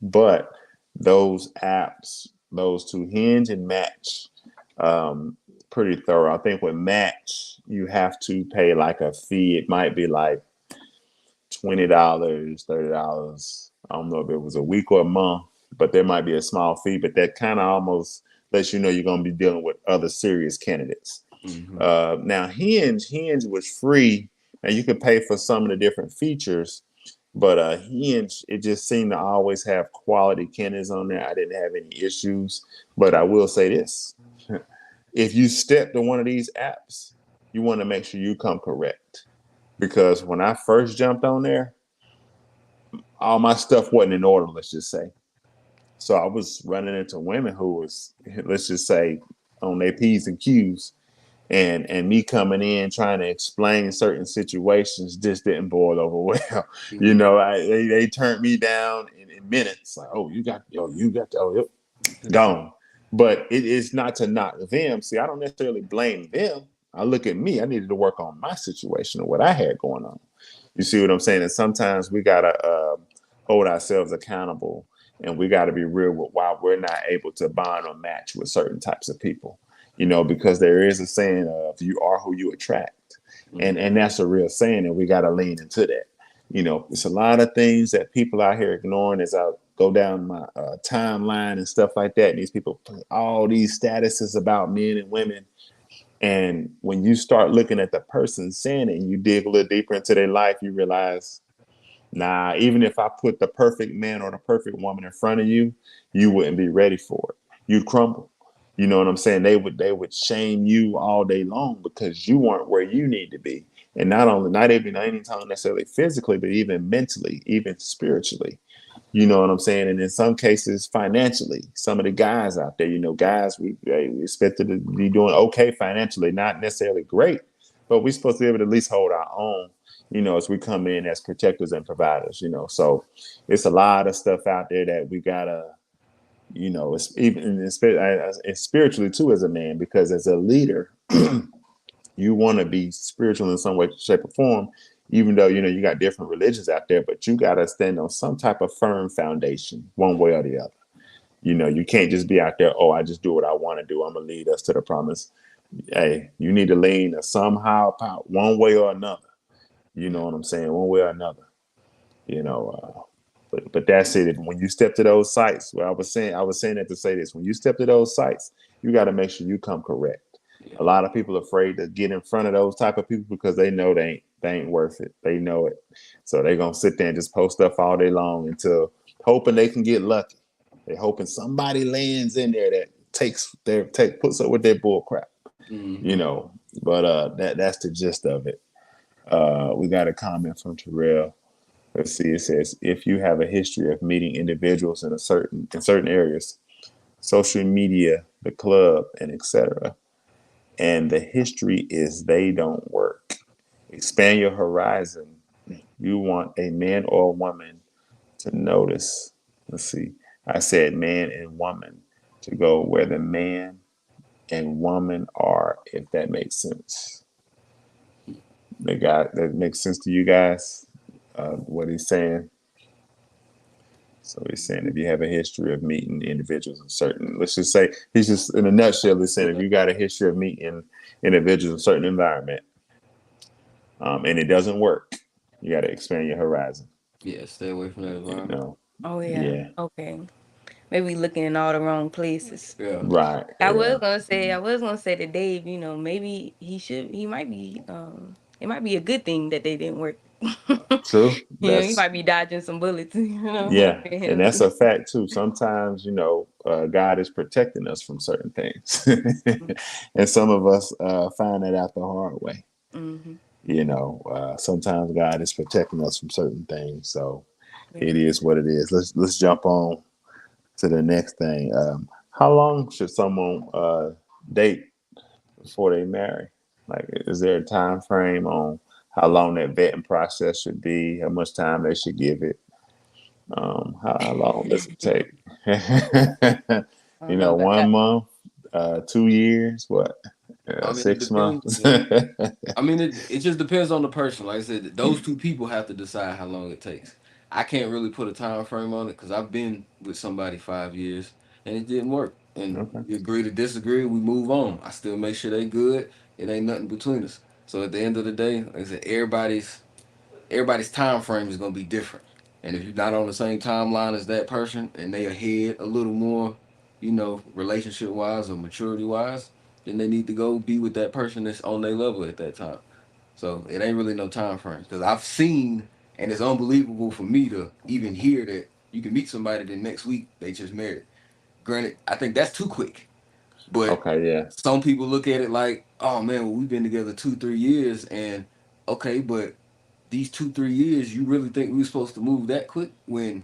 But those apps, those two, Hinge and Match, pretty thorough. I think with Match, you have to pay like a fee. It might be like $20, $30. I don't know if it was a week or a month, but there might be a small fee. But that kind of almost lets you know you're going to be dealing with other serious candidates. Mm-hmm. Now, Hinge was free, and you could pay for some of the different features. But Hinge, it just seemed to always have quality candidates on there. I didn't have any issues. But I will say this: if you step to one of these apps, you want to make sure you come correct. Because when I first jumped on there, all my stuff wasn't in order, let's just say. So I was running into women who was, let's just say, on their P's and Q's. And me coming in trying to explain certain situations just didn't boil over well. Mm-hmm. They turned me down in minutes. Like, oh, yep, gone. But it is not to knock them. See, I don't necessarily blame them. I look at me. I needed to work on my situation and what I had going on. You see what I'm saying? And sometimes we gotta hold ourselves accountable and we got to be real with why we're not able to bond or match with certain types of people. Because there is a saying of you are who you attract, and that's a real saying, and we got to lean into that. It's a lot of things that people out here ignoring as I go down my timeline and stuff like that. And these people put all these statuses about men and women. And when you start looking at the person saying it and you dig a little deeper into their life, you realize, nah, even if I put the perfect man or the perfect woman in front of you, you wouldn't be ready for it. You'd crumble. You know what I'm saying? They would shame you all day long because you weren't where you need to be. And not even any time necessarily physically, but even mentally, even spiritually. You know what I'm saying? And in some cases, financially, some of the guys out there, guys, we expected to be doing okay financially, not necessarily great, but we're supposed to be able to at least hold our own, as we come in as protectors and providers. So it's a lot of stuff out there that we gotta, it's even it's spiritually too as a man, because as a leader, you want to be spiritual in some way, shape, or form, even though you got different religions out there, but you got to stand on some type of firm foundation, one way or the other. You can't just be out there, oh, I just do what I want to do, I'm gonna lead us to the promise. Hey, you need to lean somehow, one way or another. You know what I'm saying? One way or another. You know, but that's it. When you step to those sites, well, I was saying that to say this: when you step to those sites, you got to make sure you come correct. Yeah. A lot of people are afraid to get in front of those type of people because they know they ain't worth it. They know it, so they gonna sit there and just post stuff all day long until hoping they can get lucky. They hoping somebody lands in there that puts up with their bull crap. You Mm-hmm. know, but that's the gist of it. We got a comment from Terrell. Let's see. It says, if you have a history of meeting individuals in certain areas, social media, the club, and etc., and the history is they don't work. Expand your horizon. You want a man or a woman to notice. Let's see. I said man and woman to go where the man and woman are, if that makes sense. That makes sense to you guys. What he's saying. So he's saying if you have a history of meeting individuals in certain, let's just say, he's just in a nutshell, he's saying if you got a history of meeting individuals in a certain environment, and it doesn't work, you got to expand your horizon. Yeah, stay away from that You environment. know, Oh yeah. yeah, Okay. Maybe looking in all the wrong places. Yeah. right, I yeah, was gonna say, I was gonna say to Dave, maybe he might be, it might be a good thing that they didn't work. true. He might be dodging some bullets, Yeah, for and him. that's a fact too. Sometimes, God is protecting us from certain things, and some of us find that out the hard way. Mm-hmm. Sometimes God is protecting us from certain things, so Yeah. it is what it is. Let's jump on to the next thing. How long should someone date before they marry? Like, is there a time frame on how long that vetting process should be? How much time they should give it? How long does it take? I don't know. One month, 2 years, what? I mean, it 6 months. depends. I mean, it just depends on the person. Like I said, those two people have to decide how long it takes. I can't really put a time frame on it because I've been with somebody 5 years and it didn't work. And Okay. we agree to disagree. We move on. I still make sure they good. It ain't nothing between us. So at the end of the day, like I said, everybody's time frame is gonna be different. And if you're not on the same timeline as that person and they ahead a little more, relationship wise or maturity wise, then they need to go be with that person that's on their level at that time. So it ain't really no time frame because I've seen, and it's unbelievable for me to even hear that you can meet somebody the next week they just married. Granted, I think that's too quick, but Okay. Yeah. some people look at it like, oh man, well, we've been together 2 3 years, and okay, but these 2 3 years, you really think we were supposed to move that quick when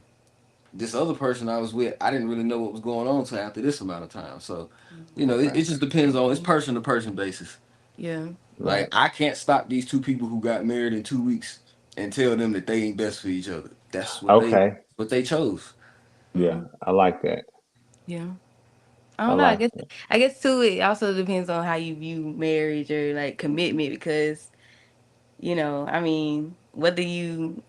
this other person I was with, I didn't really know what was going on until after this amount of time. So, Okay. it just depends on it's person to person basis. Yeah. Like Right. I can't stop these two people who got married in 2 weeks and tell them that they ain't best for each other. That's Okay. what they chose. Yeah. Mm-hmm. I like that. Yeah. I I don't know. like that. I guess too. It also depends on how you view marriage or like commitment, because I mean, whether you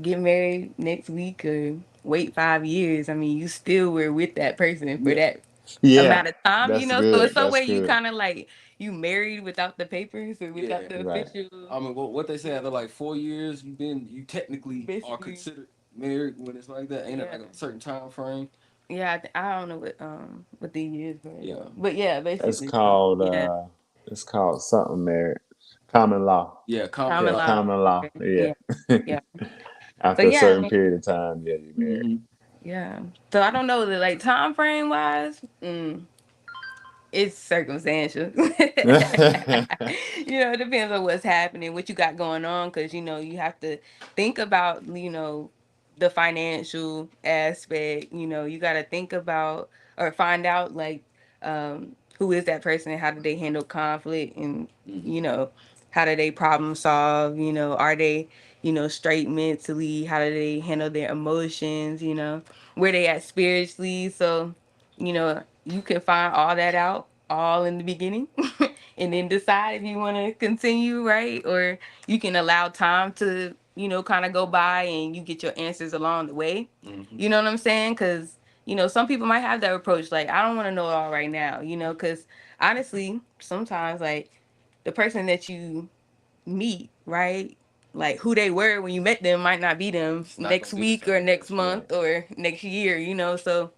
get married next week or wait 5 years, I mean, you still were with that person for Yeah. that Yeah, amount of time, that's So in good. some That's way you good. kind of like you married without the papers or Yeah. without the Right. official, I mean, what they say after like 4 years, you technically are basically. considered married when it's like that. Ain't it Yeah. like a certain time frame? Yeah, I don't know what the years Yeah. were, but yeah, That's basically. So called yeah, it's called something marriage. Common law. Yeah. common Yeah, law. common law. Okay. Yeah. Yeah, yeah. So After a yeah, I certain mean, period of time, yeah, you married. Mm-hmm. yeah. So I don't know the like time frame wise. It's circumstantial. It depends on what's happening, what you got going on, because you have to think about the financial aspect. You got to think about or find out like who is that person and how do they handle conflict, and Mm-hmm. how do they problem solve. Are they straight mentally, how do they handle their emotions, where they at spiritually. So you can find all that out all in the beginning and then decide if you want to continue, right? Or you can allow time to, kind of go by and you get your answers along the way. Mm-hmm. You know what I'm saying? Because, some people might have that approach, like, I don't want to know it all right now, because honestly, sometimes, like, the person that you meet, right? Like who they were when you met them might not be them It's not next gonna be the week or same next person. Right. month or next year, So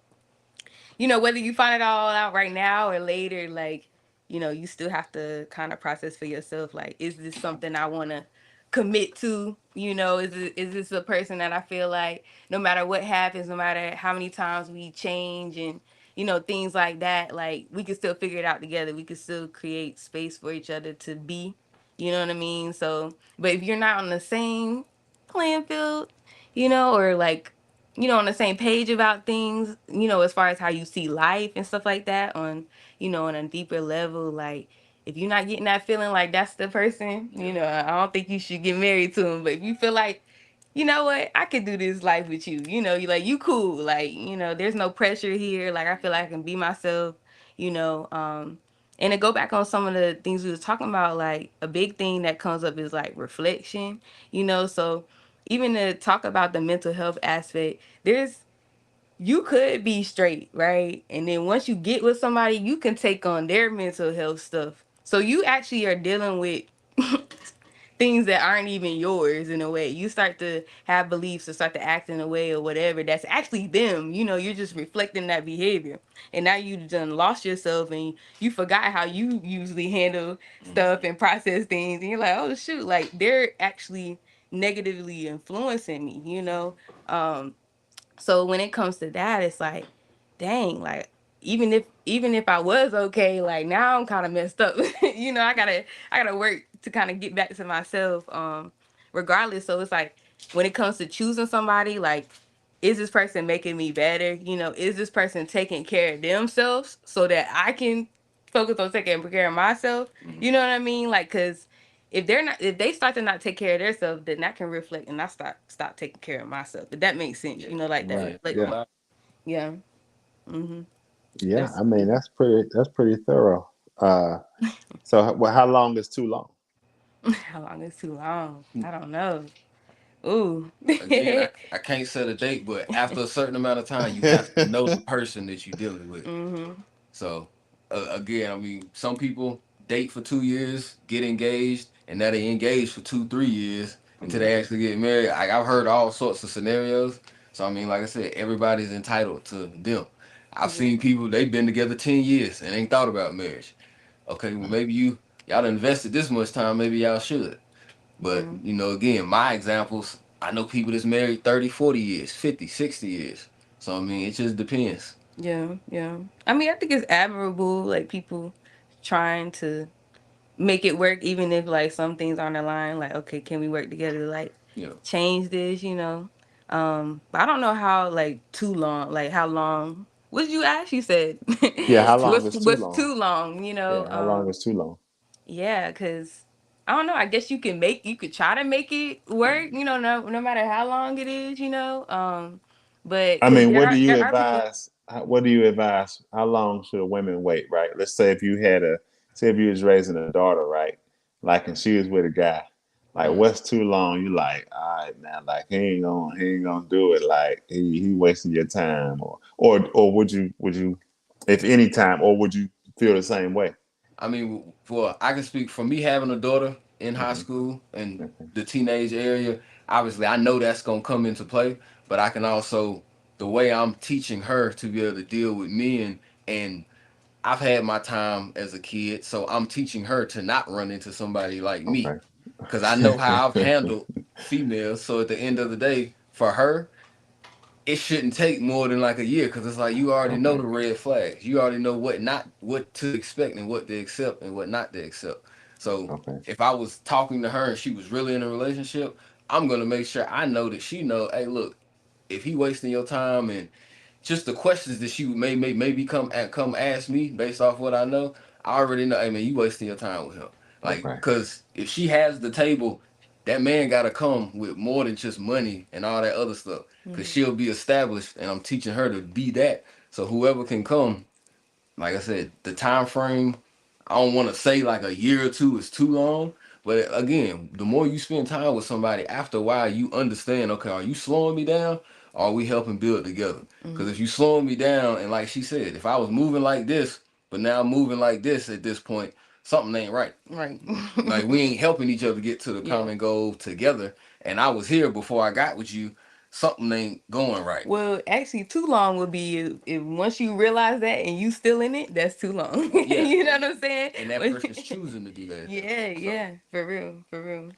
whether you find it all out right now or later, like, you still have to kind of process for yourself. Like, is this something I want to commit to? Is this a person that I feel like no matter what happens, no matter how many times we change and, things like that, like we can still figure it out together. We can still create space for each other to be, you know what I mean? So, but if you're not on the same playing field, or like on the same page about things, as far as how you see life and stuff like that on, on a deeper level, like if you're not getting that feeling like that's the person, Yeah. I don't think you should get married to him. But if you feel like, you know what, I could do this life with you, you like you cool, like, there's no pressure here. Like I feel like I can be myself, you know. And to go back on some of the things we was talking about, like a big thing that comes up is like reflection, so even to talk about the mental health aspect, there's you could be straight, right? And then once you get with somebody, you can take on their mental health stuff. So you actually are dealing with things that aren't even yours in a way. You start to have beliefs or start to act in a way or whatever that's actually them. You're just reflecting that behavior. And now you done lost yourself and you forgot how you usually handle Mm-hmm. stuff and process things. And you're like, oh shoot, like they're actually negatively influencing me, Um, so when it comes to that, it's like, dang, like even if I was okay, like now I'm kind of messed up. I gotta work to kind of get back to myself. Regardless. So it's like when it comes to choosing somebody, like, is this person making me better? Is this person taking care of themselves so that I can focus on taking care of myself? Mm-hmm. You know what I mean? Like, cause if they start to not take care of themselves, then that can reflect and I stop taking care of myself. If that makes sense, Yeah. like that. Right. Yeah. Like, No Yeah. lie. yeah. Mm-hmm. Yeah. That's I mean, that's pretty thorough. Uh, so well, how long is too long? how long is too long. I don't know. Ooh. Again, I can't set a date, but after a certain amount of time, you have to know the person that you're dealing with. Mm-hmm. So, again, I mean, some people date for 2 years, get engaged, and now they engaged for 2, 3 years until they actually get married. I've heard all sorts of scenarios. So, I mean, like I said, everybody's entitled to them. I've Yeah. seen people, they've been together 10 years and ain't thought about marriage. Okay, well, maybe y'all invested this much time, maybe y'all should. But, Yeah. again, my examples, I know people that's married 30, 40 years, 50, 60 years. So, I mean, it just depends. Yeah. Yeah. I mean, I think it's admirable, like people trying to make it work, even if like some things aren't aligned. Like, okay, can we work together to like You know, change this? But I don't know how like too long, like how long. What did you ask? You said Yeah. How long what's is too what's long? too long? Yeah. How long is too long? Yeah, cause I don't know. I guess you could try to make it work. No matter how long it is. But I cause mean, there are people. what do you advise? How long should women wait? Right. Let's say if you was raising a daughter, right? Like, and she was with a guy. Like, what's too long? You like, all right, now, like he ain't gonna do it. Like he wasting your time, or would you, if any time, or would you feel the same way? I mean, for I can speak for me having a daughter in high Hmm. school and Okay. the teenage area. Obviously, I know that's gonna come into play, but I can also the way I'm teaching her to be able to deal with me and I've had my time as a kid, so I'm teaching her to not run into somebody like me Okay. because I know how I've handled females. So at the end of the day, for her, it shouldn't take more than like a year because it's like you already know Okay. the red flags. You already know what to expect and what to accept and what not to accept. So Okay. if I was talking to her and she was really in a relationship, I'm gonna make sure I know that she know, hey, look, if he wasting your time and just the questions that she maybe come ask me based off what I know, I already know. Hey man, you wasting your time with him. Like, Okay. cause if she has the table, that man gotta come with more than just money and all that other stuff. Cause she'll be established, and I'm teaching her to be that. So whoever can come, like I said, the time frame, I don't want to say like a year or two is too long, but again, the more you spend time with somebody, after a while, you understand. Okay, are you slowing me down? Or are we helping build together? Because if you slowing me down, and like she said, if I was moving like this, but now I'm moving like this at this point, something ain't right. Right. Like we ain't helping each other get to the Yeah. common goal together. And I was here before I got with you. Something ain't going right. Well, actually, too long would be if once you realize that and you still in it, that's too long. Yeah, You know what I'm saying? and that person's choosing to do that. Yeah, So. yeah, for real, for real.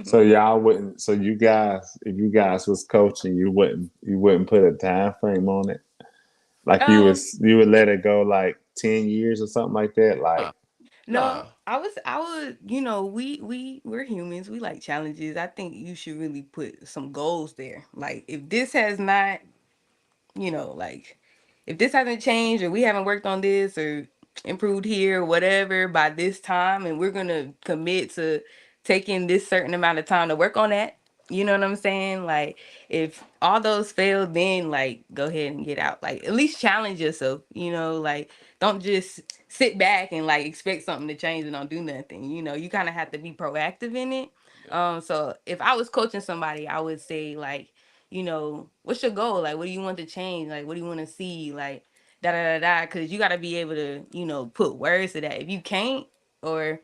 So y'all wouldn't. So you guys, if you guys was coaching, you wouldn't put a time frame on it. Like um, you would let it go like 10 years or something like that. Like, Nah, no, nah. I would, we're humans. We like challenges. I think you should really put some goals there. Like if this has not, like if this hasn't changed or we haven't worked on this or improved here or whatever by this time and we're gonna commit to taking this certain amount of time to work on that, you know what I'm saying? Like if all those fail, then like go ahead and get out. Like at least challenge yourself, like don't just sit back and like expect something to change and don't do nothing. You kind of have to be proactive in it. Yeah. So if I was coaching somebody, I would say like, what's your goal? Like, what do you want to change? Like, what do you want to see? Like, da da da da. Because you got to be able to, put words to that. If you can't, or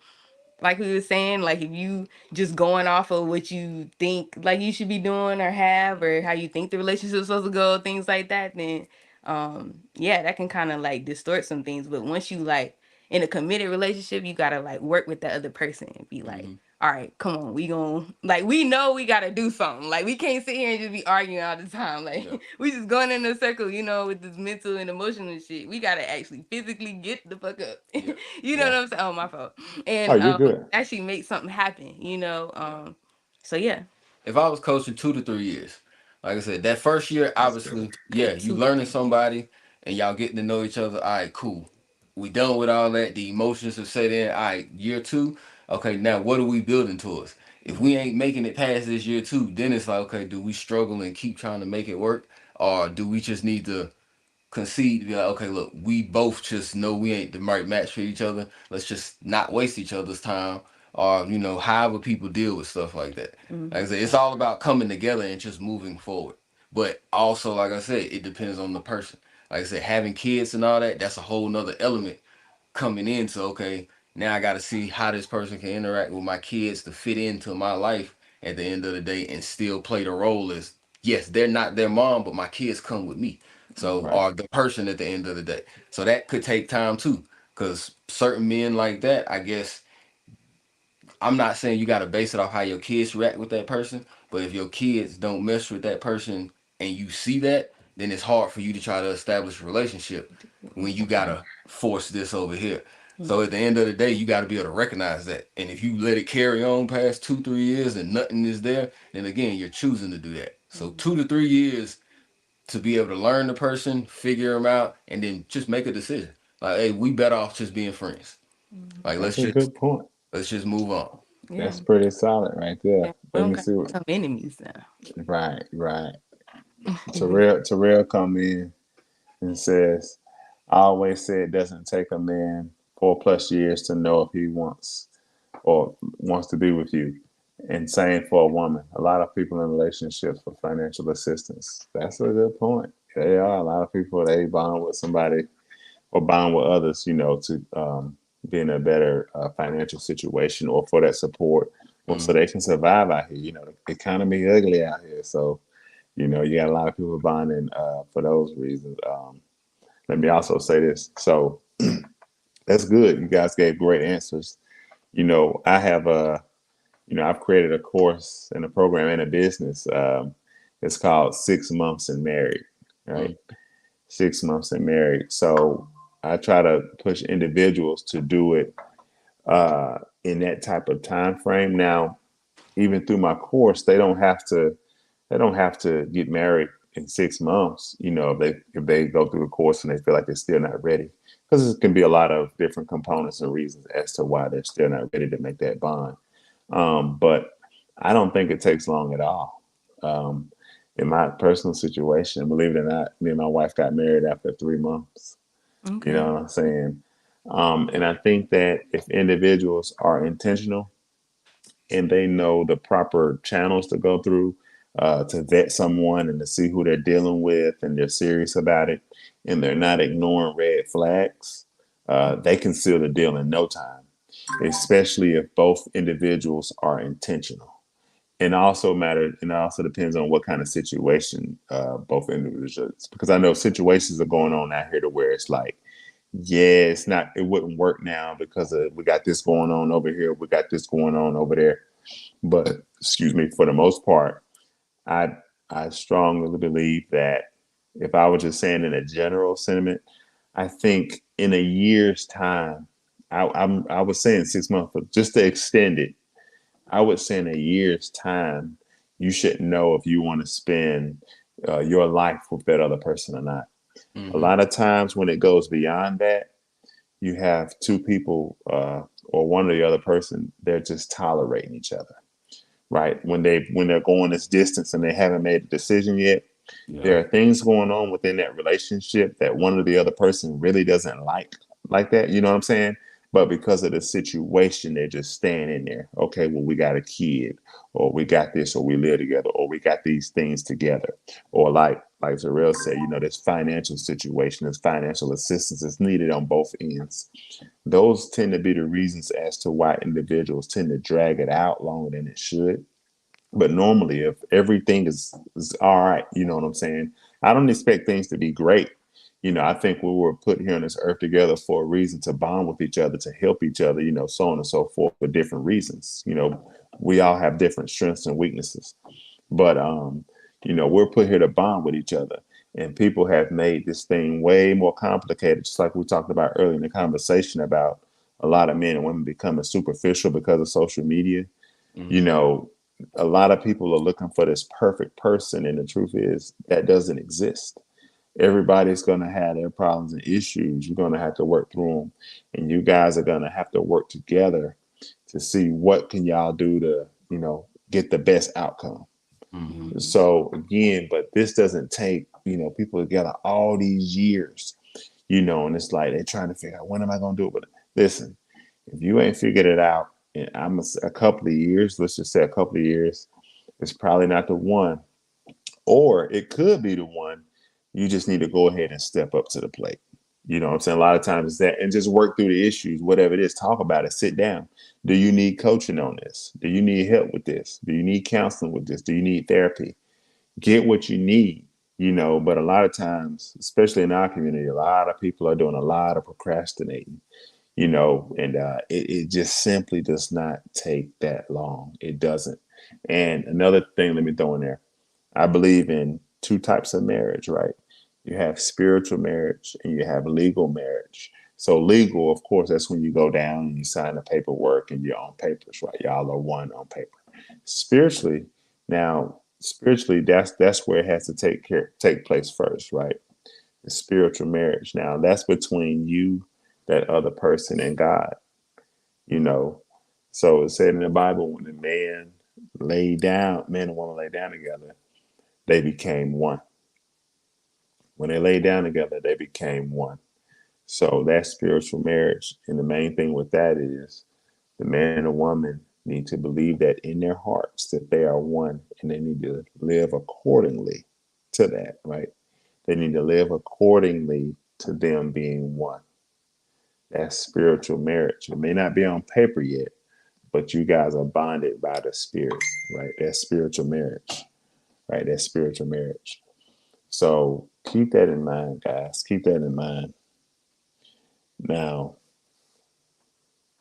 like we were saying, like if you just going off of what you think like you should be doing or have, or how you think the relationship's supposed to go, things like that, then yeah, that can kind of like distort some things. But once you like in a committed relationship, you gotta like work with the other person and be like, Mm-hmm. all right, come on, we gon' like we know we gotta do something. Like we can't sit here and just be arguing all the time. Yeah. Like we just going in a circle, with this mental and emotional shit. We gotta actually physically get the fuck up. Yeah. You know yeah. what I'm saying? Oh, my fault. Oh, And you're good. actually make something happen. Yeah. So yeah. If I was coaching 2 to 3 years, like I said, that first year, That's good. obviously, yeah, you learning somebody and y'all getting to know each other. All right, cool. We done with all that. The emotions have set in. All right, year two. Okay, now what are we building towards? If we ain't making it past this year two, then it's like, okay, do we struggle and keep trying to make it work, or do we just need to concede to be like, okay, look, we both just know we ain't the right match for each other. Let's just not waste each other's time, or however people deal with stuff like that. Like I Mhm. said, it's all about coming together and just moving forward. But also, like I said, it depends on the person. Like I said, having kids and all that, that's a whole nother element coming into, okay, now I got to see how this person can interact with my kids to fit into my life at the end of the day and still play the role as, yes, they're not their mom, but my kids come with me. So, Right. or the person at the end of the day. So that could take time too. Because certain men like that, I guess, I'm not saying you got to base it off how your kids react with that person, but if your kids don't mess with that person and you see that, then it's hard for you to try to establish a relationship when you got to force this over here. So at the end of the day, you got to be able to recognize that. And if you let it carry on past 2, 3 years and nothing is there, then again, you're choosing to do that. So 2 to 3 years to be able to learn the person, figure them out, and then just make a decision. Like, hey, we better off just being friends. Like, That's a good point. let's just move on. Yeah. That's pretty solid right there. Yeah. We Let don't me got see to what. become enemies now. Right, right. Terrell come in and says, "I always say it doesn't take a man 4+ years to know if he wants or wants to be with you. And same for a woman. A lot of people in relationships for financial assistance. That's a good point. They are a lot of people, they bond with somebody or bond with others, to be in a better financial situation or for that support or so Mm. they can survive out here. The economy ugly out here. So, you got a lot of people bonding for those reasons. Let me also say this. So that's good. You guys gave great answers. I have I've created a course and a program and a business. It's called 6 Months and Married, right? Mm. 6 months and married. So I try to push individuals to do it in that type of time frame. Now, even through my course, they don't have to get married in 6 months. If they go through the course and they feel like they're still not ready, because it can be a lot of different components and reasons as to why they're still not ready to make that bond. But I don't think it takes long at all. Um, in my personal situation, believe it or not, me and my wife got married after 3 months. You Okay. know what I'm saying? And I think that if individuals are intentional and they know the proper channels to go through to vet someone and to see who they're dealing with and they're serious about it and they're not ignoring red flags, they can seal the deal in no time, especially if both individuals are intentional. And it also depends on what kind of situation both individuals, because I know situations are going on out here to where it's like, yeah, it wouldn't work now because we got this going on over here, we got this going on over there. But excuse me, for the most part, I I strongly believe that if I was just saying in a general sentiment, I think in a year's time, I was saying 6 months, but just to extend it, I would say in a year's time, you should know if you want to spend your life with that other person or not. A Mm-hmm. lot of times when it goes beyond that, you have two people or one or the other person, they're just tolerating each other, right? When they're going this distance and they haven't made a decision yet, Yeah. there are things going on within that relationship that one or the other person really doesn't like that. You know what I'm saying? But because of the situation, they're just staying in there. Okay, well, we got a kid, or we got this, or we live together, or we got these things together, or like Zarel said, this financial situation, this financial assistance is needed on both ends. Those tend to be the reasons as to why individuals tend to drag it out longer than it should. But normally, if everything is all right, you know what I'm saying? I don't expect things to be great. I think we were put here on this earth together for a reason to bond with each other, to help each other, so on and so forth for different reasons. We all have different strengths and weaknesses. But we're put here to bond with each other. And people have made this thing way more complicated, just like we talked about earlier in the conversation about a lot of men and women becoming superficial because of social media. you Mm-hmm. know, a lot of people are looking for this perfect person, and the truth is that doesn't exist. Everybody's going to have their problems and issues. You're going to have to work through them, and you guys are going to have to work together to see what can y'all do to, get the best outcome. Mm-hmm. So again, but this doesn't take, people together all these years, and it's like they're trying to figure out when am I going to do it. But listen, if you ain't figured it out in a couple of years, let's just say a couple of years, it's probably not the one, or it could be the one. You just need to go ahead and step up to the plate. You know what I'm saying? A lot of times it's that, and just work through the issues, whatever it is, talk about it, sit down. Do you need coaching on this? Do you need help with this? Do you need counseling with this? Do you need therapy? Get what you need, but a lot of times, especially in our community, a lot of people are doing a lot of procrastinating, and it just simply does not take that long. It doesn't. And another thing, let me throw in there. I believe in two types of marriage, right? You have spiritual marriage and you have legal marriage. So legal, of course, that's when you go down and you sign the paperwork and you're on papers, right? Y'all are one on paper. Spiritually, spiritually, that's where it has to take place first, right? The spiritual marriage. Now that's between you, that other person, and God. You know, so it said in the Bible when the man and woman lay down together, they became one. When they lay down together, they became one. So that's spiritual marriage. And the main thing with that is the man and woman, need to believe that in their hearts that they are one, and they need to live accordingly to that, right? They need to live accordingly to them being one. That's spiritual marriage. It may not be on paper yet, but you guys are bonded by the spirit, right? That's spiritual marriage, right? That's spiritual marriage. So keep that in mind, guys. Keep that in mind. Now,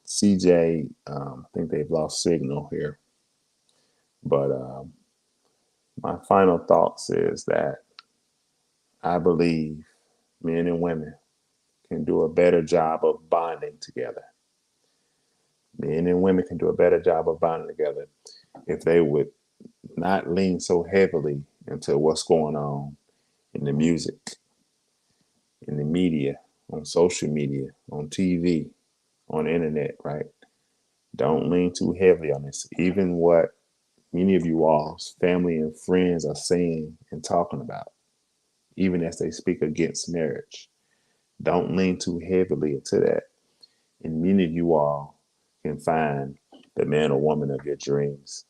CJ, I think they've lost signal here, but my final thoughts is that I believe men and women can do a better job of bonding together. Men and women can do a better job of bonding together if they would not lean so heavily into what's going on in the music, in the media, on social media, on TV, on the internet, right? Don't lean too heavily on this. Even what many of you all's family and friends are saying and talking about, even as they speak against marriage. Don't lean too heavily into that. And many of you all can find the man or woman of your dreams,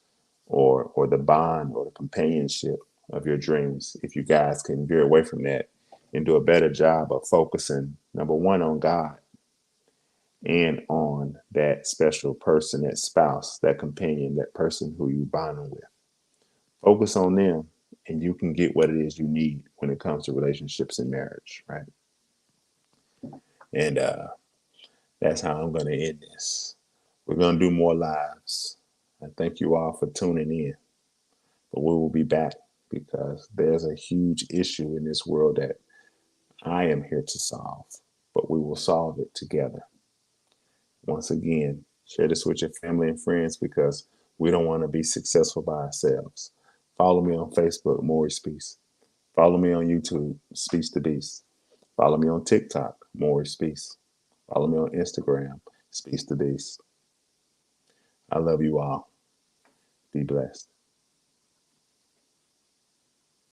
or the bond or the companionship of your dreams, if you guys can veer away from that and do a better job of focusing, number one, on God, and on that special person, that spouse, that companion, that person who you bonding with. Focus on them, and you can get what it is you need when it comes to relationships and marriage, right? And that's how I'm going to end this. We're going to do more lives. I thank you all for tuning in. But we will be back because there's a huge issue in this world that I am here to solve, but we will solve it together. Once again, share this with your family and friends because we don't want to be successful by ourselves. Follow me on Facebook, Maurice Peace. Follow me on YouTube, Speaks the Beast. Follow me on TikTok, Maurice Peace. Follow me on Instagram, Speaks the Beast. I love you all. Be blessed.